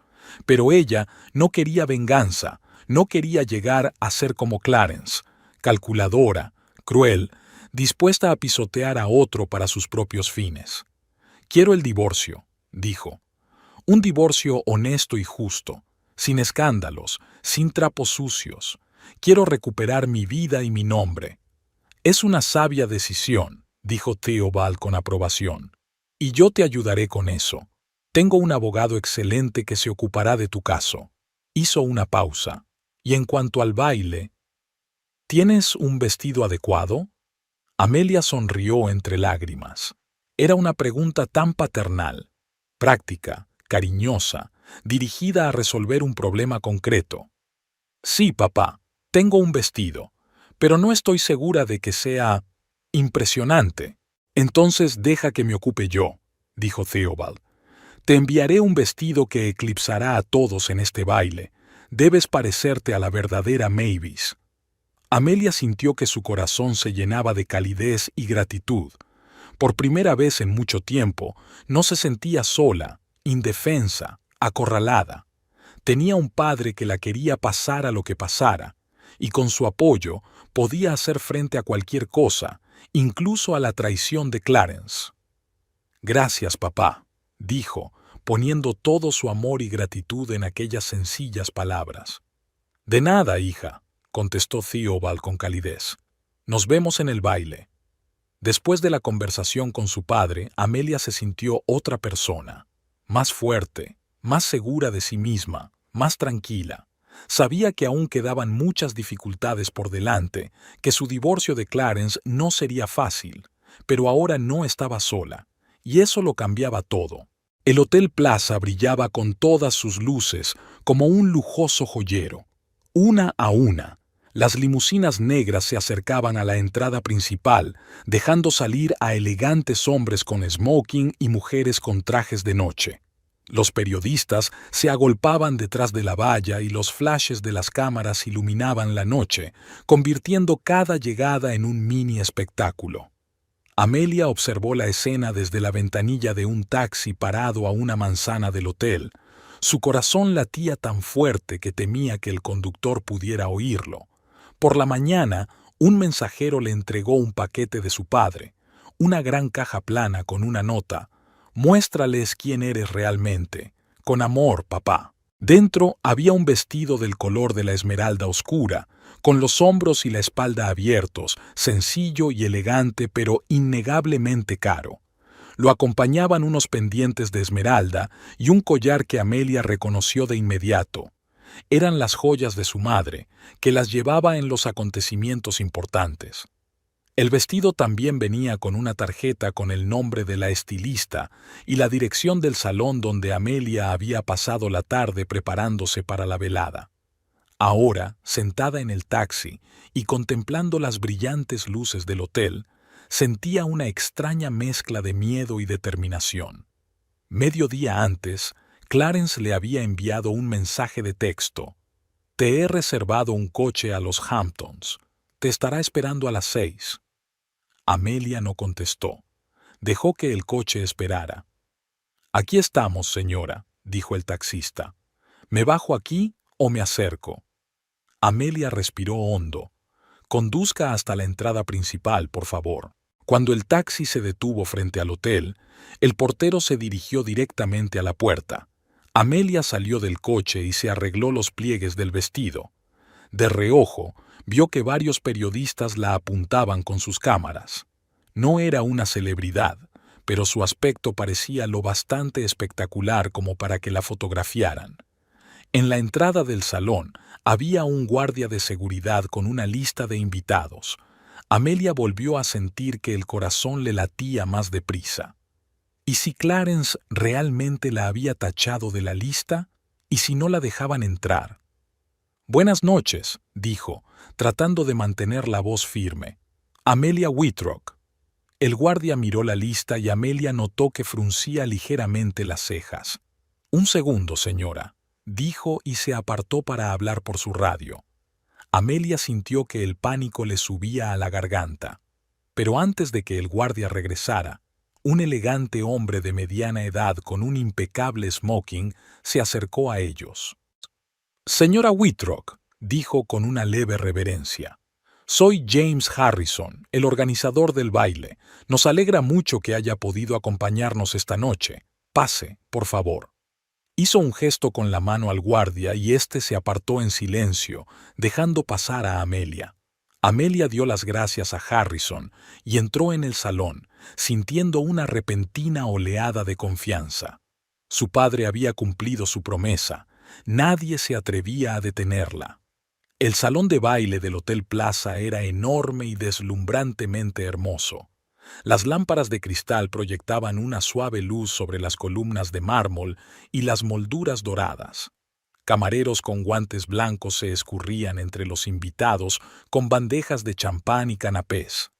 Pero ella no quería venganza, no quería llegar a ser como Clarence, calculadora, cruel, dispuesta a pisotear a otro para sus propios fines. «Quiero el divorcio», dijo. «Un divorcio honesto y justo, sin escándalos, sin trapos sucios. Quiero recuperar mi vida y mi nombre». «Es una sabia decisión», dijo Theobald con aprobación. «Y yo te ayudaré con eso. Tengo un abogado excelente que se ocupará de tu caso». Hizo una pausa. «Y en cuanto al baile, ¿tienes un vestido adecuado?» Amelia sonrió entre lágrimas. Era una pregunta tan paternal, práctica, cariñosa, dirigida a resolver un problema concreto. «Sí, papá, tengo un vestido, pero no estoy segura de que sea impresionante». «Entonces deja que me ocupe yo», dijo Theobald. «Te enviaré un vestido que eclipsará a todos en este baile. Debes parecerte a la verdadera Mavis». Amelia sintió que su corazón se llenaba de calidez y gratitud. Por primera vez en mucho tiempo, no se sentía sola, indefensa, acorralada. Tenía un padre que la quería pasara lo que pasara, y con su apoyo podía hacer frente a cualquier cosa, incluso a la traición de Clarence. «Gracias, papá», dijo, poniendo todo su amor y gratitud en aquellas sencillas palabras. «De nada, hija», contestó Theobald con calidez. «Nos vemos en el baile». Después de la conversación con su padre, Amelia se sintió otra persona, más fuerte, más segura de sí misma, más tranquila. Sabía que aún quedaban muchas dificultades por delante, que su divorcio de Clarence no sería fácil, pero ahora no estaba sola, y eso lo cambiaba todo. El Hotel Plaza brillaba con todas sus luces como un lujoso joyero. Una a una, las limusinas negras se acercaban a la entrada principal, dejando salir a elegantes hombres con smoking y mujeres con trajes de noche. Los periodistas se agolpaban detrás de la valla y los flashes de las cámaras iluminaban la noche, convirtiendo cada llegada en un mini espectáculo. Amelia observó la escena desde la ventanilla de un taxi parado a una manzana del hotel. Su corazón latía tan fuerte que temía que el conductor pudiera oírlo. Por la mañana, un mensajero le entregó un paquete de su padre, una gran caja plana con una nota. «Muéstrales quién eres realmente. Con amor, papá». Dentro había un vestido del color de la esmeralda oscura, con los hombros y la espalda abiertos, sencillo y elegante, pero innegablemente caro. Lo acompañaban unos pendientes de esmeralda y un collar que Amelia reconoció de inmediato. Eran las joyas de su madre, que las llevaba en los acontecimientos importantes. El vestido también venía con una tarjeta con el nombre de la estilista y la dirección del salón donde Amelia había pasado la tarde preparándose para la velada. Ahora, sentada en el taxi y contemplando las brillantes luces del hotel, sentía una extraña mezcla de miedo y determinación. Medio día antes, Clarence le había enviado un mensaje de texto. «Te he reservado un coche a los Hamptons. Te estará esperando a las 6». Amelia no contestó. Dejó que el coche esperara. «Aquí estamos, señora», dijo el taxista. ¿Me bajo aquí o me acerco? Amelia respiró hondo. Conduzca hasta la entrada principal, por favor. Cuando el taxi se detuvo frente al hotel, el portero se dirigió directamente a la puerta. Amelia salió del coche y se arregló los pliegues del vestido. De reojo, vio que varios periodistas la apuntaban con sus cámaras. No era una celebridad, pero su aspecto parecía lo bastante espectacular como para que la fotografiaran. En la entrada del salón había un guardia de seguridad con una lista de invitados. Amelia volvió a sentir que el corazón le latía más deprisa. ¿Y si Clarence realmente la había tachado de la lista? ¿Y si no la dejaban entrar? «Buenas noches», dijo, tratando de mantener la voz firme. «Amelia Whitrock». El guardia miró la lista y Amelia notó que fruncía ligeramente las cejas. «Un segundo, señora», dijo y se apartó para hablar por su radio. Amelia sintió que el pánico le subía a la garganta. Pero antes de que el guardia regresara, un elegante hombre de mediana edad con un impecable smoking se acercó a ellos. «Señora Whitrock», dijo con una leve reverencia. «Soy James Harrison, el organizador del baile. Nos alegra mucho que haya podido acompañarnos esta noche. Pase, por favor». Hizo un gesto con la mano al guardia y éste se apartó en silencio, dejando pasar a Amelia. Amelia dio las gracias a Harrison y entró en el salón, sintiendo una repentina oleada de confianza. Su padre había cumplido su promesa. Nadie se atrevía a detenerla. El salón de baile del Hotel Plaza era enorme y deslumbrantemente hermoso. Las lámparas de cristal proyectaban una suave luz sobre las columnas de mármol y las molduras doradas. Camareros con guantes blancos se escurrían entre los invitados con bandejas de champán y canapés.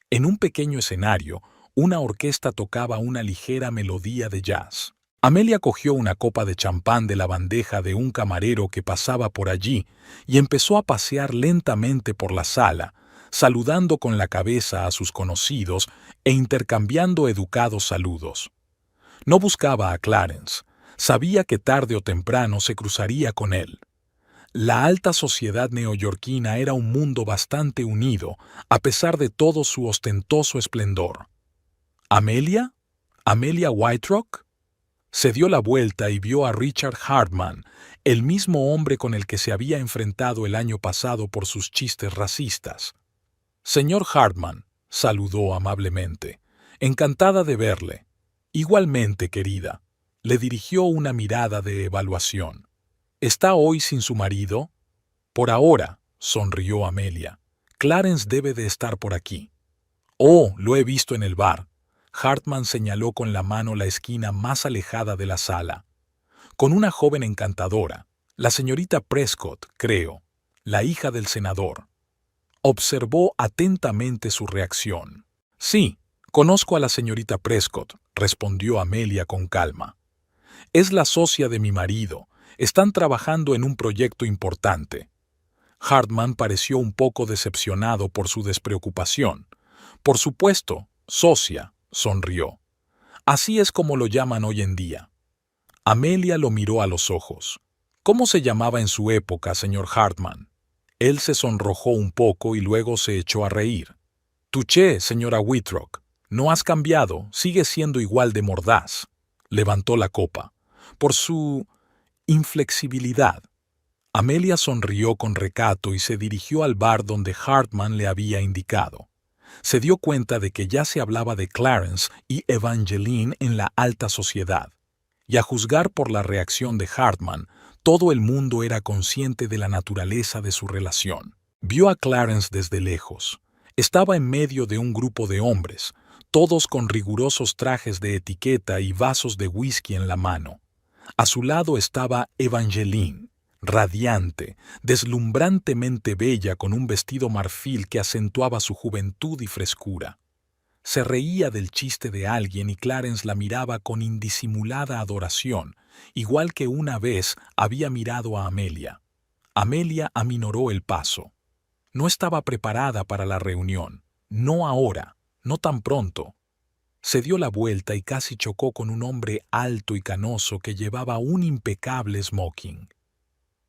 En un pequeño escenario, una orquesta tocaba una ligera melodía de jazz. Amelia cogió una copa de champán de la bandeja de un camarero que pasaba por allí y empezó a pasear lentamente por la sala, saludando con la cabeza a sus conocidos e intercambiando educados saludos. No buscaba a Clarence, sabía que tarde o temprano se cruzaría con él. La alta sociedad neoyorquina era un mundo bastante unido, a pesar de todo su ostentoso esplendor. ¿Amelia? ¿Amelia Whitrock? Se dio la vuelta y vio a Richard Hartman, el mismo hombre con el que se había enfrentado el año pasado por sus chistes racistas. «Señor Hartman», saludó amablemente, «encantada de verle». «Igualmente, querida», le dirigió una mirada de evaluación. «¿Está hoy sin su marido?» «Por ahora», sonrió Amelia. «Clarence debe de estar por aquí». «Oh, lo he visto en el bar». Hartman señaló con la mano la esquina más alejada de la sala. «Con una joven encantadora, la señorita Prescott, creo, la hija del senador». Observó atentamente su reacción. «Sí, conozco a la señorita Prescott», respondió Amelia con calma. «Es la socia de mi marido. Están trabajando en un proyecto importante». Hartman pareció un poco decepcionado por su despreocupación. «Por supuesto, socia», sonrió. «Así es como lo llaman hoy en día». Amelia lo miró a los ojos. «¿Cómo se llamaba en su época, señor Hartman?» Él se sonrojó un poco y luego se echó a reír. «Touché, señora Whitrock. No has cambiado, sigues siendo igual de mordaz». Levantó la copa. «Por su inflexibilidad». Amelia sonrió con recato y se dirigió al bar donde Hartman le había indicado. Se dio cuenta de que ya se hablaba de Clarence y Evangeline en la alta sociedad. Y a juzgar por la reacción de Hartman, todo el mundo era consciente de la naturaleza de su relación. Vio a Clarence desde lejos. Estaba en medio de un grupo de hombres, todos con rigurosos trajes de etiqueta y vasos de whisky en la mano. A su lado estaba Evangeline, radiante, deslumbrantemente bella con un vestido marfil que acentuaba su juventud y frescura. Se reía del chiste de alguien y Clarence la miraba con indisimulada adoración, igual que una vez había mirado a Amelia. Amelia aminoró el paso. No estaba preparada para la reunión. No ahora, no tan pronto. Se dio la vuelta y casi chocó con un hombre alto y canoso que llevaba un impecable smoking.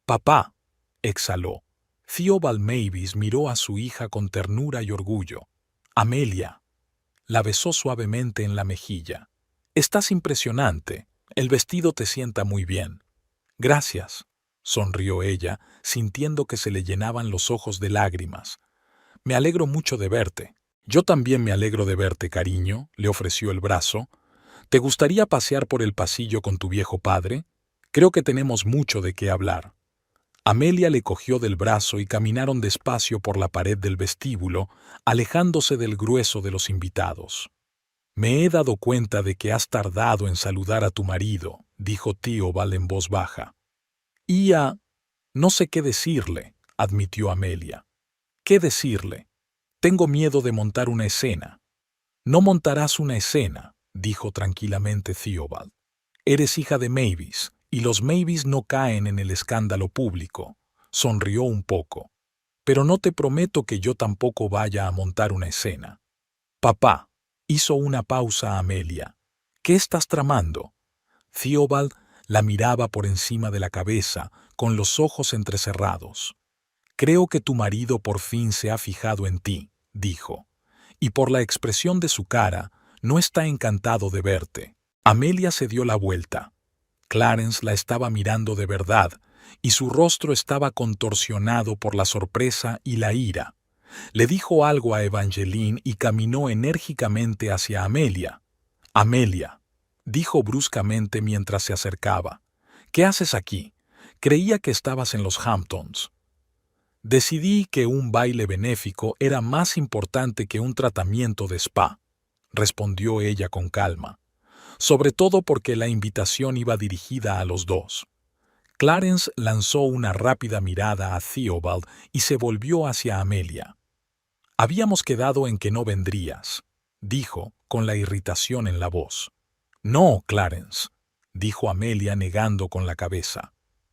«Papá», exhaló. Theobald Mavis miró a su hija con ternura y orgullo. «Amelia». La besó suavemente en la mejilla. «Estás impresionante. El vestido te sienta muy bien». «Gracias», sonrió ella, sintiendo que se le llenaban los ojos de lágrimas. «Me alegro mucho de verte». «Yo también me alegro de verte, cariño», le ofreció el brazo. «¿Te gustaría pasear por el pasillo con tu viejo padre? Creo que tenemos mucho de qué hablar». Amelia le cogió del brazo y caminaron despacio por la pared del vestíbulo, alejándose del grueso de los invitados. «Me he dado cuenta de que has tardado en saludar a tu marido», dijo Theobald en voz baja. No sé qué decirle», admitió Amelia. «¿Qué decirle? Tengo miedo de montar una escena». «No montarás una escena», dijo tranquilamente Theobald. «Eres hija de Mavis, y los Mavis no caen en el escándalo público». Sonrió un poco. «Pero no te prometo que yo tampoco vaya a montar una escena». «Papá», hizo una pausa Amelia. «¿Qué estás tramando?» Theobald la miraba por encima de la cabeza, con los ojos entrecerrados. «Creo que tu marido por fin se ha fijado en ti», dijo. «Y por la expresión de su cara, no está encantado de verte». Amelia se dio la vuelta. Clarence la estaba mirando de verdad, y su rostro estaba contorsionado por la sorpresa y la ira. Le dijo algo a Evangeline y caminó enérgicamente hacia Amelia. «Amelia», dijo bruscamente mientras se acercaba. «¿Qué haces aquí? Creía que estabas en los Hamptons». «Decidí que un baile benéfico era más importante que un tratamiento de spa», respondió ella con calma. «Sobre todo porque la invitación iba dirigida a los dos». Clarence lanzó una rápida mirada a Theobald y se volvió hacia Amelia. «Habíamos quedado en que no vendrías», dijo, con la irritación en la voz. «No, Clarence», dijo Amelia negando con la cabeza.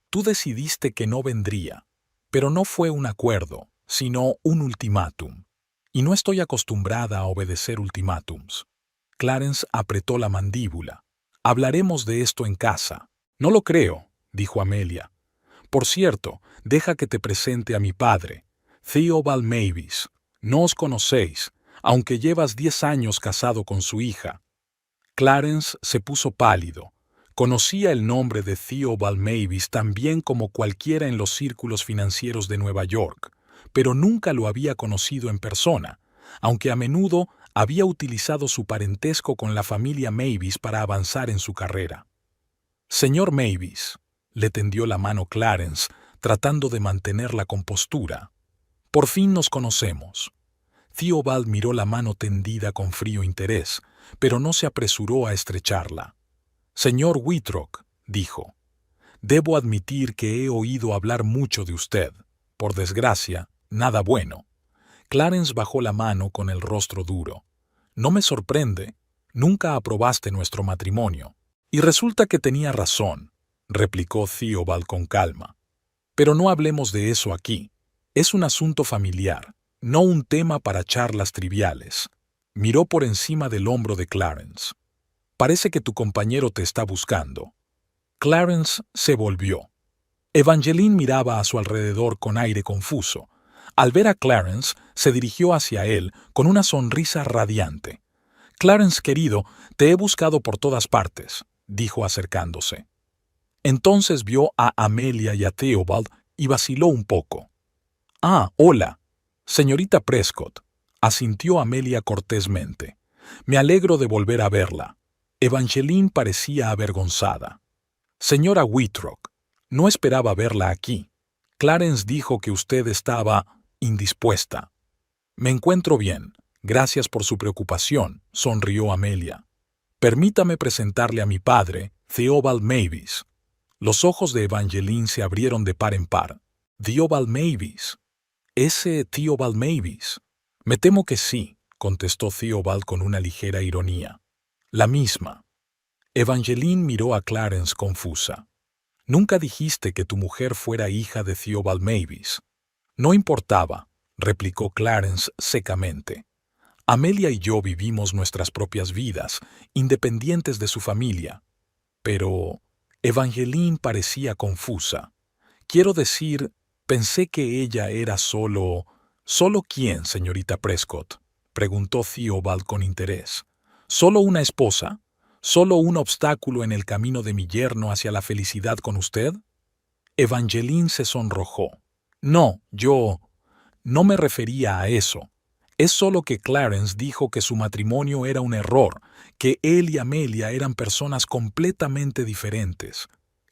«Tú decidiste que no vendría, pero no fue un acuerdo, sino un ultimátum. Y no estoy acostumbrada a obedecer ultimátums». Clarence apretó la mandíbula. «Hablaremos de esto en casa». «No lo creo», dijo Amelia. «Por cierto, deja que te presente a mi padre, Theobald Mavis. No os conocéis, aunque llevas 10 años casado con su hija». Clarence se puso pálido. Conocía el nombre de Theobald Mavis tan bien como cualquiera en los círculos financieros de Nueva York, pero nunca lo había conocido en persona, aunque a menudo había utilizado su parentesco con la familia Mavis para avanzar en su carrera. «Señor Mavis», le tendió la mano Clarence, tratando de mantener la compostura. «Por fin nos conocemos». Theobald miró la mano tendida con frío interés, pero no se apresuró a estrecharla. «Señor Whitrock», dijo, «debo admitir que he oído hablar mucho de usted. Por desgracia, nada bueno». Clarence bajó la mano con el rostro duro. «No me sorprende. Nunca aprobaste nuestro matrimonio». «Y resulta que tenía razón», replicó Theobald con calma. «Pero no hablemos de eso aquí. Es un asunto familiar, no un tema para charlas triviales». Miró por encima del hombro de Clarence. «Parece que tu compañero te está buscando». Clarence se volvió. Evangeline miraba a su alrededor con aire confuso. Al ver a Clarence, se dirigió hacia él con una sonrisa radiante. «Clarence, querido, te he buscado por todas partes», dijo acercándose. Entonces vio a Amelia y a Theobald y vaciló un poco. «Ah, hola, señorita Prescott», asintió Amelia cortésmente. «Me alegro de volver a verla». Evangeline parecía avergonzada. «Señora Whitrock, no esperaba verla aquí. Clarence dijo que usted estaba indispuesta». «Me encuentro bien. Gracias por su preocupación», sonrió Amelia. «Permítame presentarle a mi padre, Theobald Mavis». Los ojos de Evangeline se abrieron de par en par. «Theobald Mavis. ¿Ese Theobald Mavis?» «Me temo que sí», contestó Theobald con una ligera ironía. «La misma». Evangeline miró a Clarence confusa. «Nunca dijiste que tu mujer fuera hija de Theobald Mavis». «No importaba», replicó Clarence secamente. Amelia y yo vivimos nuestras propias vidas, independientes de su familia. Pero Evangeline parecía confusa. Quiero decir, pensé que ella era solo... ¿Solo quién, señorita Prescott?, preguntó Theobald con interés. ¿Solo una esposa? ¿Solo un obstáculo en el camino de mi yerno hacia la felicidad con usted? Evangeline se sonrojó. No, no me refería a eso. Es solo que Clarence dijo que su matrimonio era un error, que él y Amelia eran personas completamente diferentes.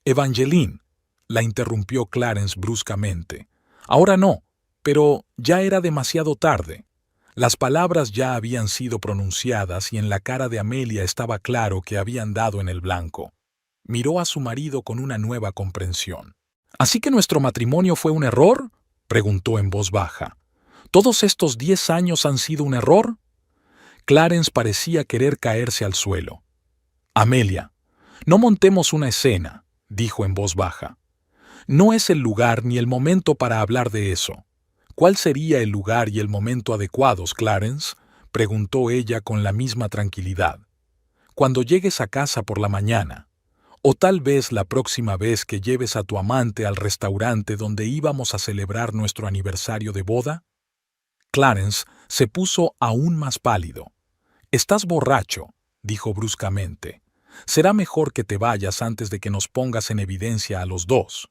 Evangeline, la interrumpió Clarence bruscamente. Ahora no, pero ya era demasiado tarde. Las palabras ya habían sido pronunciadas y en la cara de Amelia estaba claro que habían dado en el blanco. Miró a su marido con una nueva comprensión. ¿Así que nuestro matrimonio fue un error?, preguntó en voz baja. ¿Todos estos 10 años han sido un error? Clarence parecía querer caerse al suelo. Amelia, no montemos una escena, dijo en voz baja. No es el lugar ni el momento para hablar de eso. ¿Cuál sería el lugar y el momento adecuados, Clarence?, preguntó ella con la misma tranquilidad. Cuando llegues a casa por la mañana, o tal vez la próxima vez que lleves a tu amante al restaurante donde íbamos a celebrar nuestro aniversario de boda. Clarence se puso aún más pálido. «Estás borracho», dijo bruscamente. «Será mejor que te vayas antes de que nos pongas en evidencia a los dos».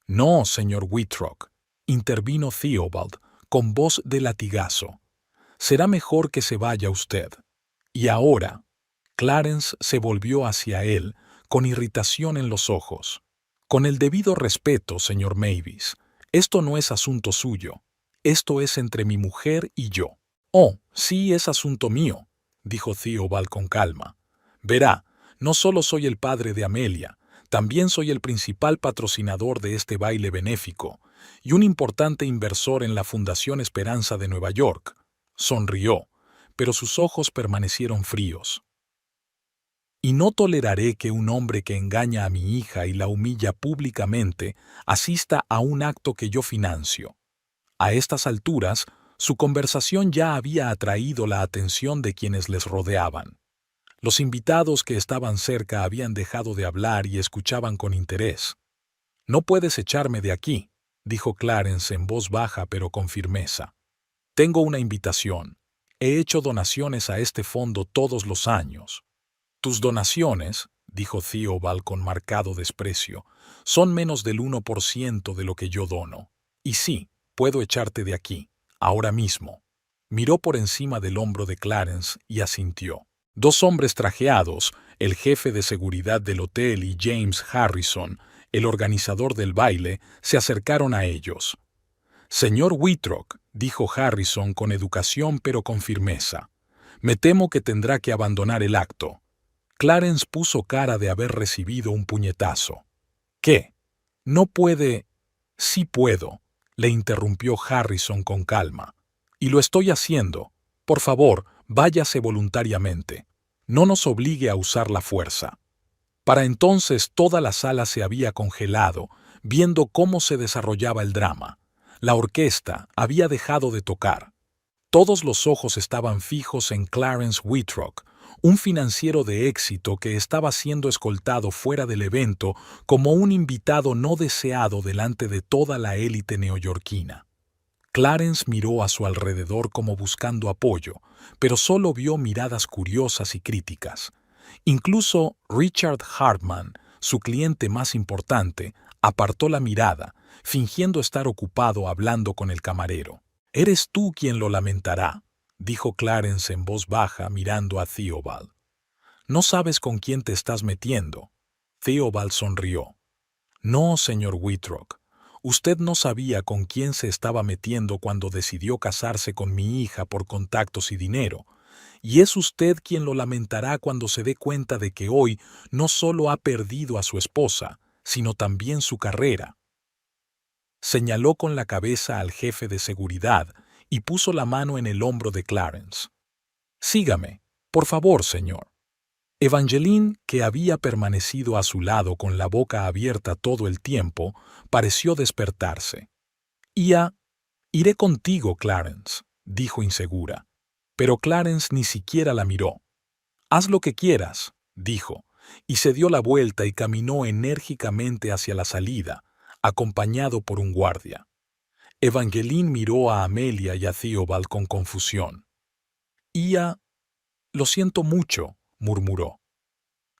«No, señor Whitrock», intervino Theobald con voz de latigazo. «Será mejor que se vaya usted». Y ahora, Clarence se volvió hacia él con irritación en los ojos. «Con el debido respeto, señor Mavis, esto no es asunto suyo. Esto es entre mi mujer y yo». «Oh, sí es asunto mío», dijo Theobald con calma. «Verá, no solo soy el padre de Amelia, también soy el principal patrocinador de este baile benéfico y un importante inversor en la Fundación Esperanza de Nueva York». Sonrió, pero sus ojos permanecieron fríos. «Y no toleraré que un hombre que engaña a mi hija y la humilla públicamente asista a un acto que yo financio». A estas alturas, su conversación ya había atraído la atención de quienes les rodeaban. Los invitados que estaban cerca habían dejado de hablar y escuchaban con interés. «No puedes echarme de aquí», dijo Clarence en voz baja pero con firmeza. «Tengo una invitación. He hecho donaciones a este fondo todos los años». «Tus donaciones», dijo Theobald con marcado desprecio, «son menos del 1% de lo que yo dono. Y sí, puedo echarte de aquí, ahora mismo». Miró por encima del hombro de Clarence y asintió. Dos hombres trajeados, el jefe de seguridad del hotel y James Harrison, el organizador del baile, se acercaron a ellos. «Señor Whitrock», dijo Harrison con educación pero con firmeza, «me temo que tendrá que abandonar el acto». Clarence puso cara de haber recibido un puñetazo. «¿Qué? ¿No puede?» «Sí puedo», le interrumpió Harrison con calma. «Y lo estoy haciendo. Por favor, váyase voluntariamente. No nos obligue a usar la fuerza». Para entonces toda la sala se había congelado, viendo cómo se desarrollaba el drama. La orquesta había dejado de tocar. Todos los ojos estaban fijos en Clarence Whitrock, un financiero de éxito que estaba siendo escoltado fuera del evento como un invitado no deseado delante de toda la élite neoyorquina. Clarence miró a su alrededor como buscando apoyo, pero solo vio miradas curiosas y críticas. Incluso Richard Hartman, su cliente más importante, apartó la mirada, fingiendo estar ocupado hablando con el camarero. «Eres tú quien lo lamentará», dijo Clarence en voz baja mirando a Theobald. «No sabes con quién te estás metiendo». Theobald sonrió. «No, señor Whitrock. Usted no sabía con quién se estaba metiendo cuando decidió casarse con mi hija por contactos y dinero, y es usted quien lo lamentará cuando se dé cuenta de que hoy no solo ha perdido a su esposa, sino también su carrera». Señaló con la cabeza al jefe de seguridad y puso la mano en el hombro de Clarence. «Sígame, por favor, señor». Evangeline, que había permanecido a su lado con la boca abierta todo el tiempo, pareció despertarse. «Iré contigo, Clarence», dijo insegura. pero Clarence ni siquiera la miró. «Haz lo que quieras», dijo, y se dio la vuelta y caminó enérgicamente hacia la salida, acompañado por un guardia. Evangeline miró a Amelia y a Theobald con confusión. «Lo siento mucho», murmuró.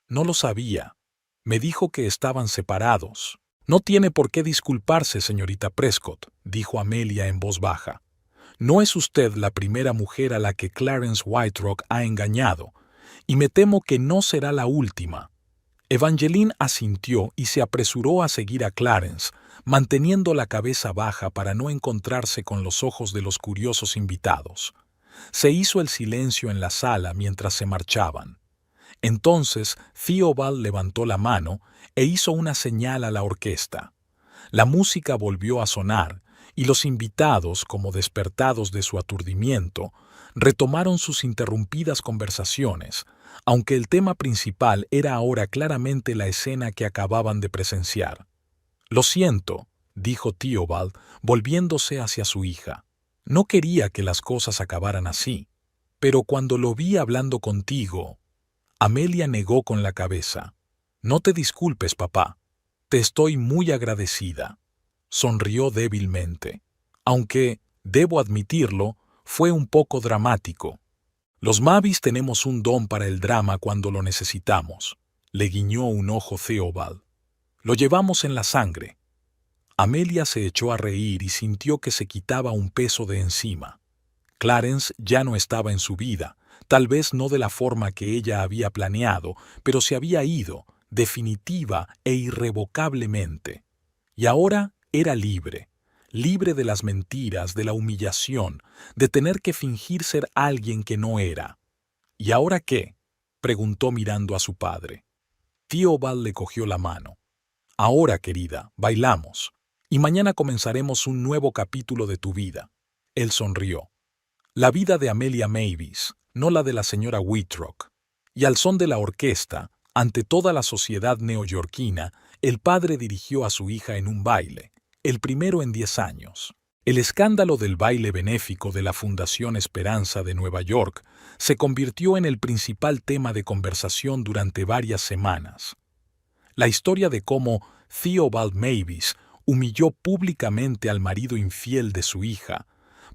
«No lo sabía. Me dijo que estaban separados». «No tiene por qué disculparse, señorita Prescott», dijo Amelia en voz baja. «No es usted la primera mujer a la que Clarence Whiterock ha engañado, y me temo que no será la última». Evangeline asintió y se apresuró a seguir a Clarence, manteniendo la cabeza baja para no encontrarse con los ojos de los curiosos invitados. Se hizo el silencio en la sala mientras se marchaban. Entonces Theobald levantó la mano e hizo una señal a la orquesta. La música volvió a sonar, y los invitados, como despertados de su aturdimiento, retomaron sus interrumpidas conversaciones, aunque el tema principal era ahora claramente la escena que acababan de presenciar. «Lo siento», dijo Theobald, volviéndose hacia su hija. «No quería que las cosas acabaran así, pero cuando lo vi hablando contigo...» Amelia negó con la cabeza. «No te disculpes, papá. Te estoy muy agradecida». Sonrió débilmente. «Aunque, debo admitirlo, fue un poco dramático». «Los Mavis tenemos un don para el drama cuando lo necesitamos», le guiñó un ojo Theobald. «Lo llevamos en la sangre». Amelia se echó a reír y sintió que se quitaba un peso de encima. Clarence ya no estaba en su vida, tal vez no de la forma que ella había planeado, pero se había ido, definitiva e irrevocablemente. Y ahora era libre, libre de las mentiras, de la humillación, de tener que fingir ser alguien que no era. «¿Y ahora qué?», preguntó mirando a su padre. Theobald le cogió la mano. «Ahora, querida, bailamos, y mañana comenzaremos un nuevo capítulo de tu vida». Él sonrió. La vida de Amelia Mavis, no la de la señora Whitrock. Y al son de la orquesta, ante toda la sociedad neoyorquina, el padre dirigió a su hija en un baile, el primero en 10 años. El escándalo del baile benéfico de la Fundación Esperanza de Nueva York se convirtió en el principal tema de conversación durante varias semanas. La historia de cómo Theobald Mavis humilló públicamente al marido infiel de su hija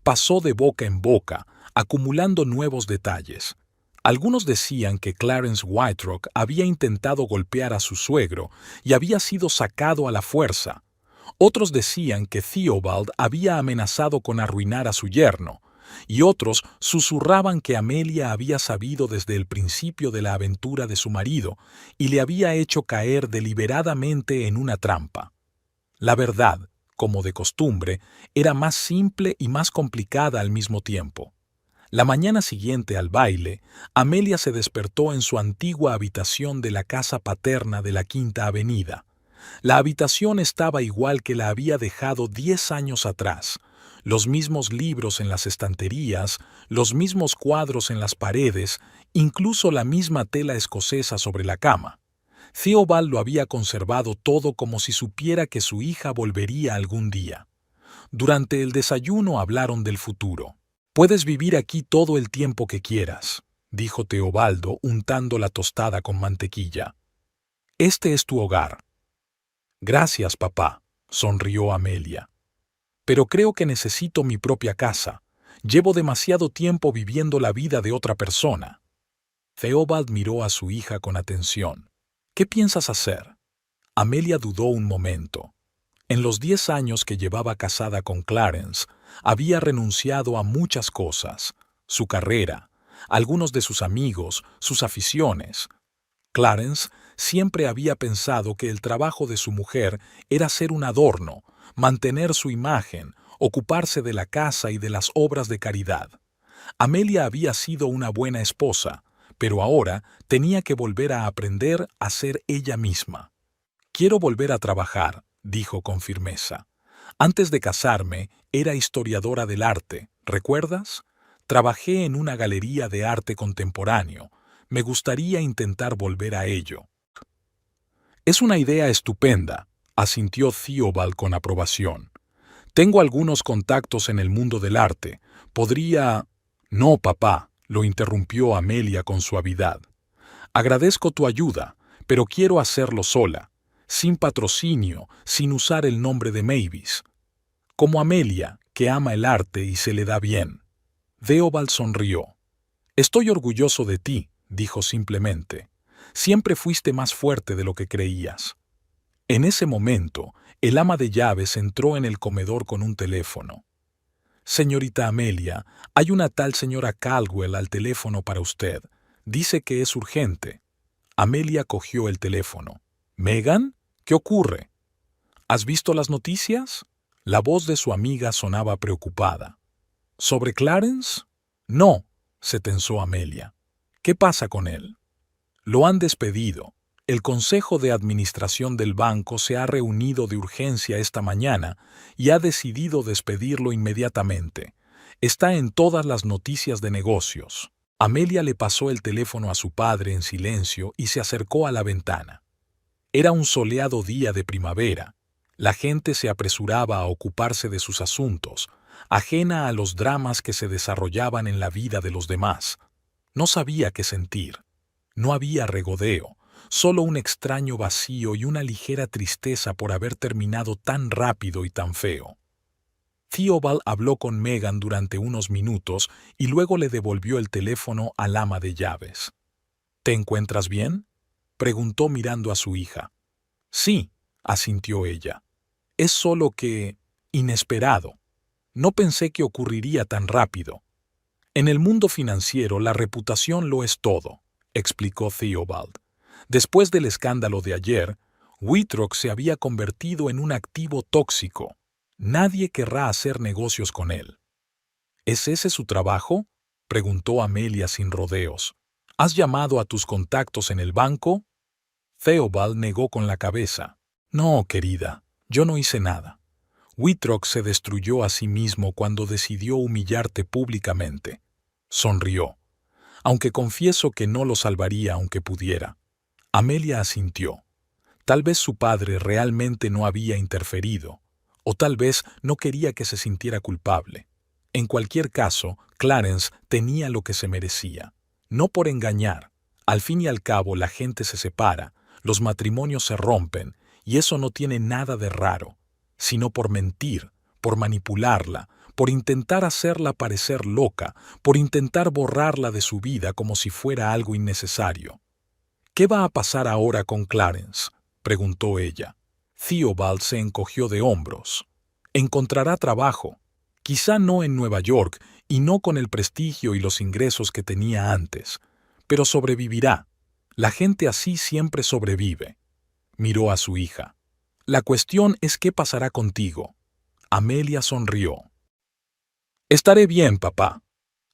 pasó de boca en boca, acumulando nuevos detalles. Algunos decían que Clarence Whiterock había intentado golpear a su suegro y había sido sacado a la fuerza. Otros decían que Theobald había amenazado con arruinar a su yerno, y otros susurraban que Amelia había sabido desde el principio de la aventura de su marido y le había hecho caer deliberadamente en una trampa. La verdad, como de costumbre, era más simple y más complicada al mismo tiempo. La mañana siguiente al baile, Amelia se despertó en su antigua habitación de la casa paterna de la Quinta Avenida. La habitación estaba igual que la había dejado 10 años atrás. Los mismos libros en las estanterías, los mismos cuadros en las paredes, incluso la misma tela escocesa sobre la cama. Theobald lo había conservado todo como si supiera que su hija volvería algún día. Durante el desayuno hablaron del futuro. «Puedes vivir aquí todo el tiempo que quieras», dijo Teobaldo untando la tostada con mantequilla. «Este es tu hogar». «Gracias, papá», sonrió Amelia. «Pero creo que necesito mi propia casa. Llevo demasiado tiempo viviendo la vida de otra persona». Theobald miró a su hija con atención. «¿Qué piensas hacer?» Amelia dudó un momento. En los 10 años que llevaba casada con Clarence, había renunciado a muchas cosas: su carrera, algunos de sus amigos, sus aficiones. Clarence siempre había pensado que el trabajo de su mujer era ser un adorno, mantener su imagen, ocuparse de la casa y de las obras de caridad. Amelia había sido una buena esposa, pero ahora tenía que volver a aprender a ser ella misma. «Quiero volver a trabajar», dijo con firmeza. «Antes de casarme, era historiadora del arte, ¿recuerdas? Trabajé en una galería de arte contemporáneo. Me gustaría intentar volver a ello». «Es una idea estupenda», asintió Theobald con aprobación. «Tengo algunos contactos en el mundo del arte. Podría...» «No, papá», lo interrumpió Amelia con suavidad. Agradezco tu ayuda, pero quiero hacerlo sola, sin patrocinio, sin usar el nombre de Mavis. Como Amelia, que ama el arte y se le da bien. Theobald sonrió. Estoy orgulloso de ti, dijo simplemente. Siempre fuiste más fuerte de lo que creías. En ese momento, el ama de llaves entró en el comedor con un teléfono. Señorita Amelia, hay una tal señora Caldwell al teléfono para usted. Dice que es urgente. Amelia cogió el teléfono. ¿Megan? ¿Qué ocurre? ¿Has visto las noticias? La voz de su amiga sonaba preocupada. ¿Sobre Clarence? No, se tensó Amelia. ¿Qué pasa con él? Lo han despedido. El Consejo de Administración del banco se ha reunido de urgencia esta mañana y ha decidido despedirlo inmediatamente. Está en todas las noticias de negocios. Amelia le pasó el teléfono a su padre en silencio y se acercó a la ventana. Era un soleado día de primavera. La gente se apresuraba a ocuparse de sus asuntos, ajena a los dramas que se desarrollaban en la vida de los demás. No sabía qué sentir. No había regodeo, solo un extraño vacío y una ligera tristeza por haber terminado tan rápido y tan feo. Theobald habló con Megan durante unos minutos y luego le devolvió el teléfono al ama de llaves. ¿Te encuentras bien?, preguntó mirando a su hija. Sí, asintió ella. Es solo que... inesperado. No pensé que ocurriría tan rápido. En el mundo financiero la reputación lo es todo, explicó Theobald. Después del escándalo de ayer, Whitrock se había convertido en un activo tóxico. Nadie querrá hacer negocios con él. ¿Es ese su trabajo?, preguntó Amelia sin rodeos. ¿Has llamado a tus contactos en el banco? Theobald negó con la cabeza. No, querida, yo no hice nada. Whitrock se destruyó a sí mismo cuando decidió humillarte públicamente. Sonrió. Aunque confieso que no lo salvaría aunque pudiera. Amelia asintió. Tal vez su padre realmente no había interferido, o tal vez no quería que se sintiera culpable. En cualquier caso, Clarence tenía lo que se merecía. No por engañar. Al fin y al cabo la gente se separa, los matrimonios se rompen, y eso no tiene nada de raro, sino por mentir, por manipularla, por intentar hacerla parecer loca, por intentar borrarla de su vida como si fuera algo innecesario. ¿Qué va a pasar ahora con Clarence?, preguntó ella. Theobald se encogió de hombros. Encontrará trabajo, quizá no en Nueva York y no con el prestigio y los ingresos que tenía antes, pero sobrevivirá. La gente así siempre sobrevive. Miró a su hija. La cuestión es qué pasará contigo. Amelia sonrió. Estaré bien, papá.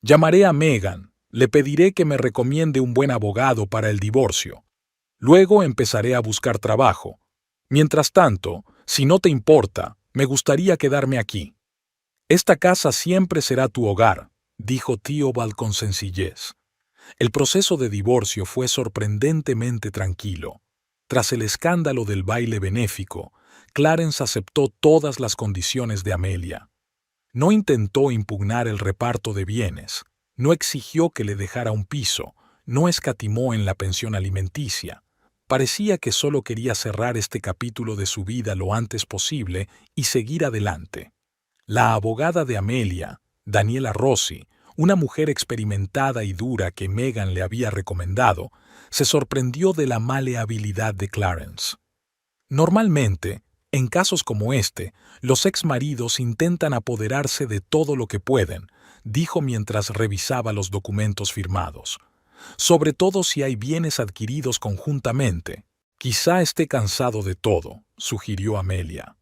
Llamaré a Megan. Le pediré que me recomiende un buen abogado para el divorcio. Luego empezaré a buscar trabajo. Mientras tanto, si no te importa, me gustaría quedarme aquí. Esta casa siempre será tu hogar, dijo Theobald con sencillez. El proceso de divorcio fue sorprendentemente tranquilo. Tras el escándalo del baile benéfico, Clarence aceptó todas las condiciones de Amelia. No intentó impugnar el reparto de bienes, no exigió que le dejara un piso, no escatimó en la pensión alimenticia. Parecía que solo quería cerrar este capítulo de su vida lo antes posible y seguir adelante. La abogada de Amelia, Daniela Rossi, una mujer experimentada y dura que Megan le había recomendado, se sorprendió de la maleabilidad de Clarence. Normalmente, en casos como este, los exmaridos intentan apoderarse de todo lo que pueden, dijo mientras revisaba los documentos firmados. Sobre todo si hay bienes adquiridos conjuntamente. Quizá esté cansado de todo, sugirió Amelia.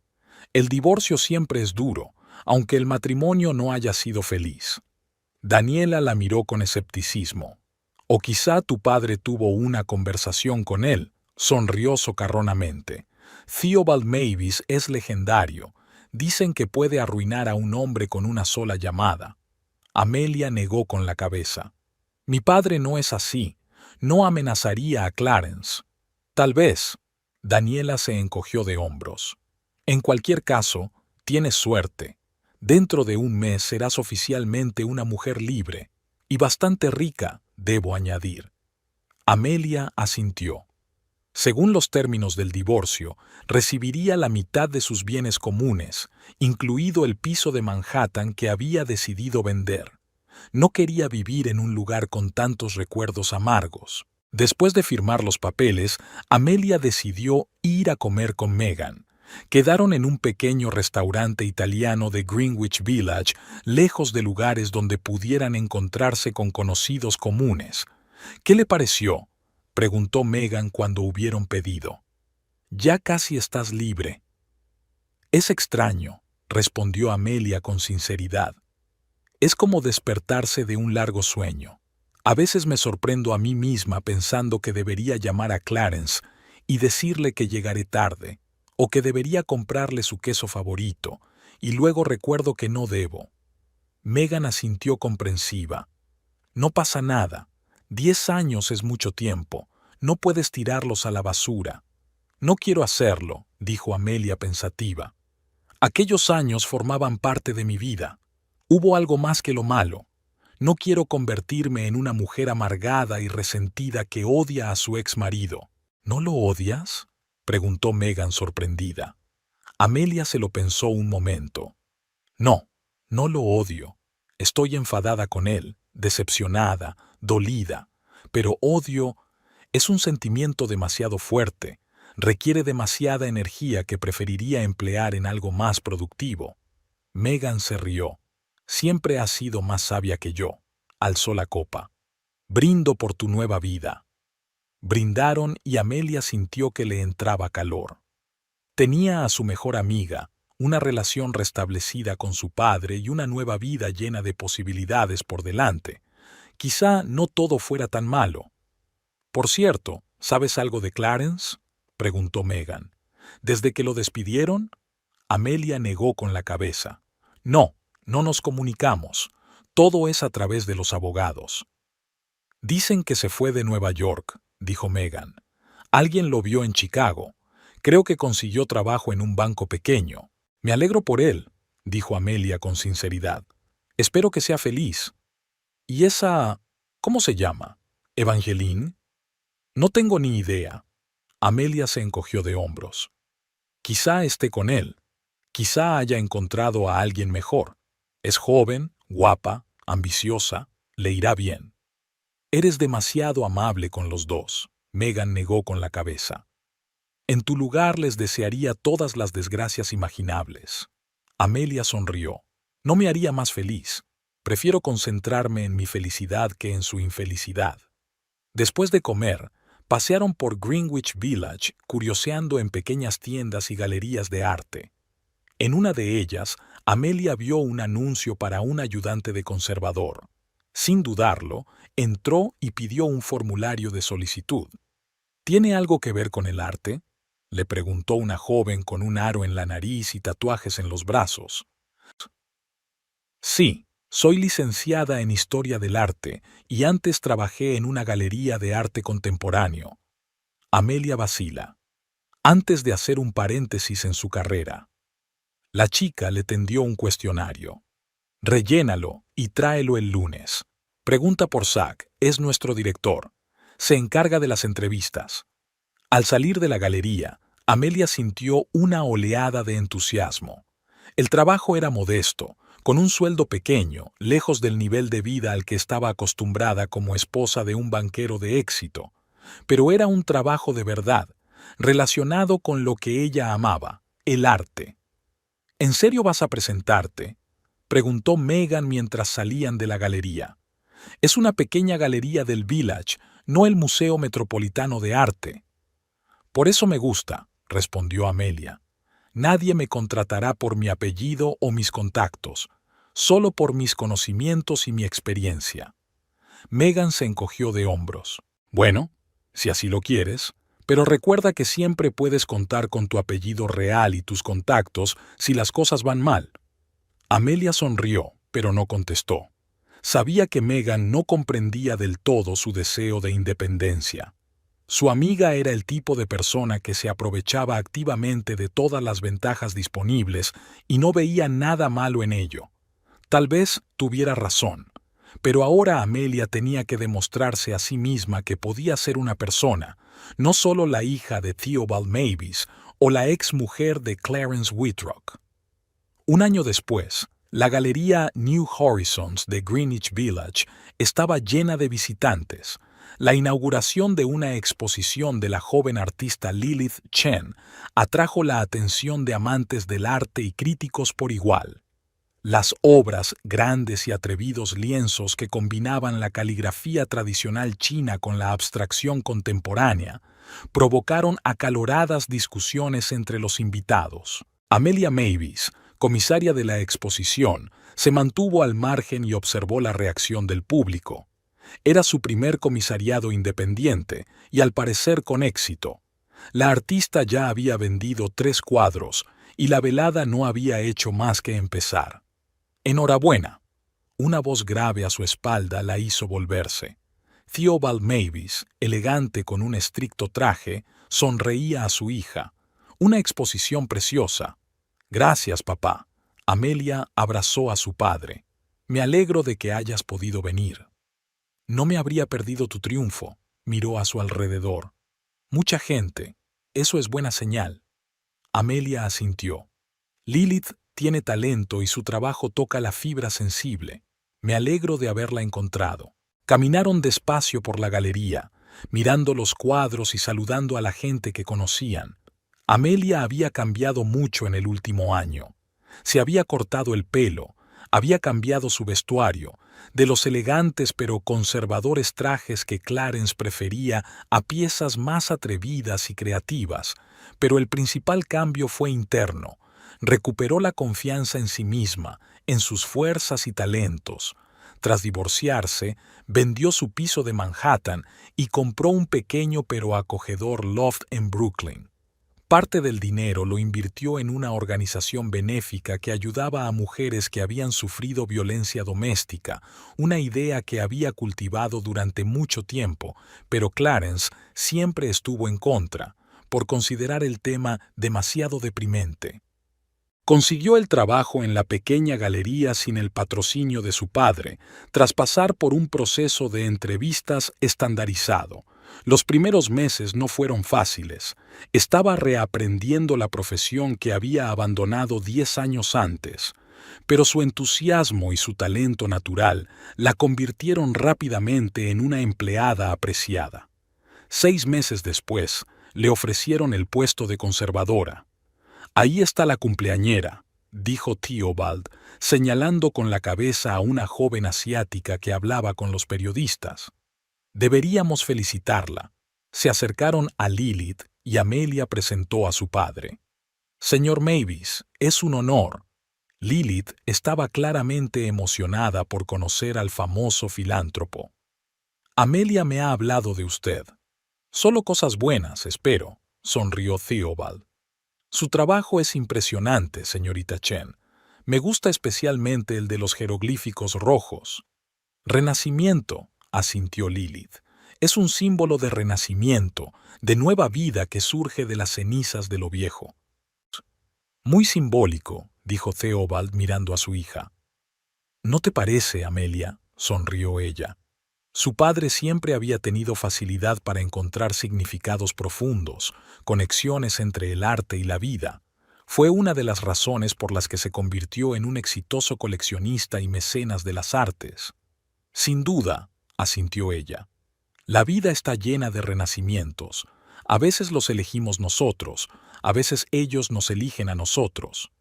El divorcio siempre es duro, aunque el matrimonio no haya sido feliz. Daniela la miró con escepticismo. O quizá tu padre tuvo una conversación con él, sonrió socarronamente. Theobald Mavis es legendario. Dicen que puede arruinar a un hombre con una sola llamada. Amelia negó con la cabeza. Mi padre no es así. No amenazaría a Clarence. Tal vez. Daniela se encogió de hombros. En cualquier caso, tienes suerte. Dentro de un mes serás oficialmente una mujer libre. Y bastante rica, debo añadir. Amelia asintió. Según los términos del divorcio, recibiría la mitad de sus bienes comunes, incluido el piso de Manhattan que había decidido vender. No quería vivir en un lugar con tantos recuerdos amargos. Después de firmar los papeles, Amelia decidió ir a comer con Megan. Quedaron en un pequeño restaurante italiano de Greenwich Village, lejos de lugares donde pudieran encontrarse con conocidos comunes. ¿Qué le pareció?, preguntó Megan cuando hubieron pedido. Ya casi estás libre. Es extraño, respondió Amelia con sinceridad. Es como despertarse de un largo sueño. A veces me sorprendo a mí misma pensando que debería llamar a Clarence y decirle que llegaré tarde, o que debería comprarle su queso favorito, y luego recuerdo que no debo. Megan asintió comprensiva. No pasa nada. 10 años es mucho tiempo. No puedes tirarlos a la basura. No quiero hacerlo, dijo Amelia pensativa. Aquellos años formaban parte de mi vida. Hubo algo más que lo malo. No quiero convertirme en una mujer amargada y resentida que odia a su ex marido. ¿No lo odias?, preguntó Megan sorprendida. Amelia se lo pensó un momento. No, no lo odio. Estoy enfadada con él, decepcionada, dolida. Pero odio es un sentimiento demasiado fuerte. Requiere demasiada energía que preferiría emplear en algo más productivo. Megan se rió. Siempre has sido más sabia que yo. Alzó la copa. Brindo por tu nueva vida. Brindaron y Amelia sintió que le entraba calor. Tenía a su mejor amiga, una relación restablecida con su padre y una nueva vida llena de posibilidades por delante. Quizá no todo fuera tan malo. Por cierto, ¿sabes algo de Clarence?, preguntó Megan. ¿Desde que lo despidieron? Amelia negó con la cabeza. No, no nos comunicamos. Todo es a través de los abogados. Dicen que se fue de Nueva York, dijo Megan. Alguien lo vio en Chicago. Creo que consiguió trabajo en un banco pequeño. Me alegro por él, dijo Amelia con sinceridad. Espero que sea feliz. ¿Y esa... cómo se llama? ¿Evangeline? No tengo ni idea. Amelia se encogió de hombros. Quizá esté con él. Quizá haya encontrado a alguien mejor. Es joven, guapa, ambiciosa, le irá bien. Eres demasiado amable con los dos, Megan negó con la cabeza. En tu lugar les desearía todas las desgracias imaginables. Amelia sonrió. No me haría más feliz. Prefiero concentrarme en mi felicidad que en su infelicidad. Después de comer, pasearon por Greenwich Village, curioseando en pequeñas tiendas y galerías de arte. En una de ellas, Amelia vio un anuncio para un ayudante de conservador. Sin dudarlo, entró y pidió un formulario de solicitud. ¿Tiene algo que ver con el arte?, le preguntó una joven con un aro en la nariz y tatuajes en los brazos. Sí, soy licenciada en Historia del Arte y antes trabajé en una galería de arte contemporáneo. Amelia vacila. Antes de hacer un paréntesis en su carrera. La chica le tendió un cuestionario. Rellénalo y tráelo el lunes. Pregunta por Zach, es nuestro director. Se encarga de las entrevistas. Al salir de la galería, Amelia sintió una oleada de entusiasmo. El trabajo era modesto, con un sueldo pequeño, lejos del nivel de vida al que estaba acostumbrada como esposa de un banquero de éxito. Pero era un trabajo de verdad, relacionado con lo que ella amaba, el arte. ¿En serio vas a presentarte?, preguntó Megan mientras salían de la galería. Es una pequeña galería del Village, no el Museo Metropolitano de Arte. Por eso me gusta, respondió Amelia. Nadie me contratará por mi apellido o mis contactos, solo por mis conocimientos y mi experiencia. Megan se encogió de hombros. Bueno, si así lo quieres, pero recuerda que siempre puedes contar con tu apellido real y tus contactos si las cosas van mal. Amelia sonrió, pero no contestó. Sabía que Megan no comprendía del todo su deseo de independencia. Su amiga era el tipo de persona que se aprovechaba activamente de todas las ventajas disponibles y no veía nada malo en ello. Tal vez tuviera razón, Pero ahora Amelia tenía que demostrarse a sí misma que podía ser una persona, no solo la hija de Theobald Mavis o la ex mujer de Clarence Whitrock. Un año después, la galería New Horizons de Greenwich Village estaba llena de visitantes. La inauguración de una exposición de la joven artista Lilith Chen atrajo la atención de amantes del arte y críticos por igual. Las obras, grandes y atrevidos lienzos que combinaban la caligrafía tradicional china con la abstracción contemporánea, provocaron acaloradas discusiones entre los invitados. Amelia Mavis, comisaria de la exposición, se mantuvo al margen y observó la reacción del público. Era su primer comisariado independiente y al parecer con éxito. La artista ya había vendido 3 cuadros y la velada no había hecho más que empezar. «Enhorabuena». Una voz grave a su espalda la hizo volverse. Theobald Mavis, elegante con un estricto traje, sonreía a su hija. «Una exposición preciosa». «Gracias, papá». Amelia abrazó a su padre. «Me alegro de que hayas podido venir». «No me habría perdido tu triunfo», miró a su alrededor. «Mucha gente. Eso es buena señal». Amelia asintió. «Lilith tiene talento y su trabajo toca la fibra sensible. Me alegro de haberla encontrado». Caminaron despacio por la galería, mirando los cuadros y saludando a la gente que conocían. Amelia había cambiado mucho en el último año. Se había cortado el pelo, había cambiado su vestuario, de los elegantes pero conservadores trajes que Clarence prefería a piezas más atrevidas y creativas, pero el principal cambio fue interno. Recuperó la confianza en sí misma, en sus fuerzas y talentos. Tras divorciarse, vendió su piso de Manhattan y compró un pequeño pero acogedor loft en Brooklyn. Parte del dinero lo invirtió en una organización benéfica que ayudaba a mujeres que habían sufrido violencia doméstica, una idea que había cultivado durante mucho tiempo, pero Clarence siempre estuvo en contra, por considerar el tema demasiado deprimente. Consiguió el trabajo en la pequeña galería sin el patrocinio de su padre, tras pasar por un proceso de entrevistas estandarizado. Los primeros meses no fueron fáciles. Estaba reaprendiendo la profesión que había abandonado 10 años antes, pero su entusiasmo y su talento natural la convirtieron rápidamente en una empleada apreciada. 6 meses después, le ofrecieron el puesto de conservadora. «Ahí está la cumpleañera», dijo Theobald, señalando con la cabeza a una joven asiática que hablaba con los periodistas. «Deberíamos felicitarla». Se acercaron a Lilith y Amelia presentó a su padre. «Señor Mavis, es un honor». Lilith estaba claramente emocionada por conocer al famoso filántropo. «Amelia me ha hablado de usted». «Solo cosas buenas, espero», sonrió Theobald. «Su trabajo es impresionante, señorita Chen. Me gusta especialmente el de los jeroglíficos rojos». «Renacimiento», asintió Lilith. «Es un símbolo de renacimiento, de nueva vida que surge de las cenizas de lo viejo». «Muy simbólico», dijo Theobald mirando a su hija. «¿No te parece, Amelia?», sonrió ella. Su padre siempre había tenido facilidad para encontrar significados profundos, conexiones entre el arte y la vida. Fue una de las razones por las que se convirtió en un exitoso coleccionista y mecenas de las artes. «Sin duda», asintió ella. «La vida está llena de renacimientos. A veces los elegimos nosotros, a veces ellos nos eligen a nosotros».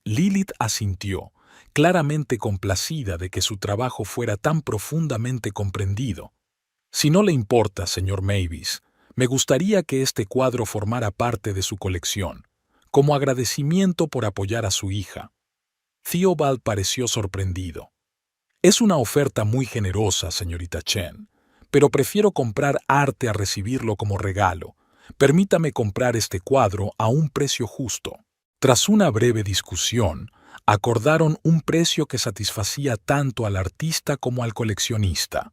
Lilith asintió, claramente complacida de que su trabajo fuera tan profundamente comprendido. «Si no le importa, señor Mavis, me gustaría que este cuadro formara parte de su colección, como agradecimiento por apoyar a su hija». Theobald pareció sorprendido. «Es una oferta muy generosa, señorita Chen, pero prefiero comprar arte a recibirlo como regalo. Permítame comprar este cuadro a un precio justo». Tras una breve discusión, acordaron un precio que satisfacía tanto al artista como al coleccionista.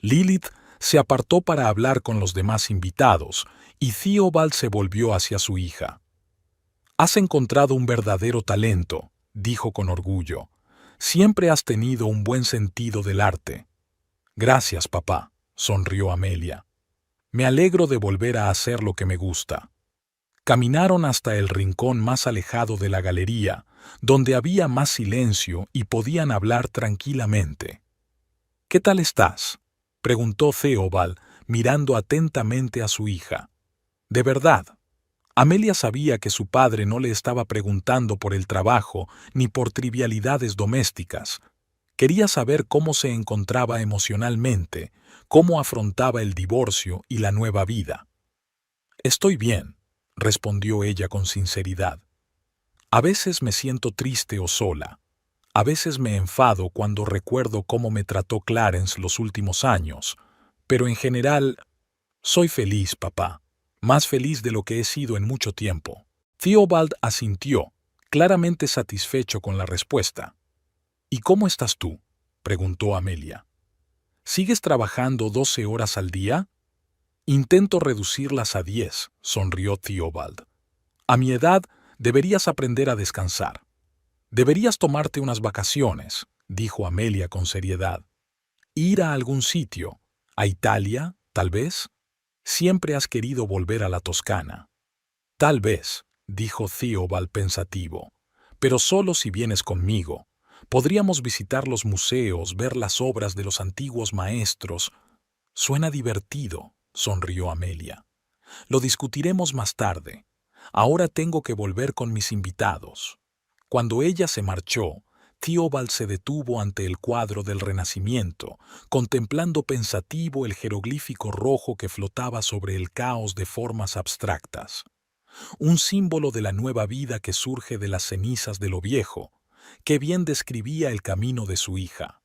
Lilith se apartó para hablar con los demás invitados y Theobald se volvió hacia su hija. «Has encontrado un verdadero talento», dijo con orgullo. Siempre has tenido un buen sentido del arte. Gracias, papá, sonrió Amelia. Me alegro de volver a hacer lo que me gusta. Caminaron hasta el rincón más alejado de la galería, donde había más silencio y podían hablar tranquilamente. ¿Qué tal estás?, preguntó Theobald, mirando atentamente a su hija. De verdad. Amelia sabía que su padre no le estaba preguntando por el trabajo ni por trivialidades domésticas. Quería saber cómo se encontraba emocionalmente, cómo afrontaba el divorcio y la nueva vida. Estoy bien, respondió ella con sinceridad. A veces me siento triste o sola. A veces me enfado cuando recuerdo cómo me trató Clarence los últimos años, pero en general soy feliz, papá. Más feliz de lo que he sido en mucho tiempo. Theobald asintió, claramente satisfecho con la respuesta. ¿Y cómo estás tú?, preguntó Amelia. ¿Sigues trabajando 12 horas al día? Intento reducirlas a 10, sonrió Theobald. A mi edad deberías aprender a descansar. Deberías tomarte unas vacaciones, dijo Amelia con seriedad. Ir a algún sitio, a Italia, tal vez. Siempre has querido volver a la Toscana. Tal vez, dijo Theobald pensativo, pero solo si vienes conmigo. Podríamos visitar los museos, ver las obras de los antiguos maestros. Suena divertido, sonrió Amelia. Lo discutiremos más tarde. Ahora tengo que volver con mis invitados. Cuando ella se marchó, Theobald se detuvo ante el cuadro del Renacimiento, contemplando pensativo el jeroglífico rojo que flotaba sobre el caos de formas abstractas. Un símbolo de la nueva vida que surge de las cenizas de lo viejo, que bien describía el camino de su hija.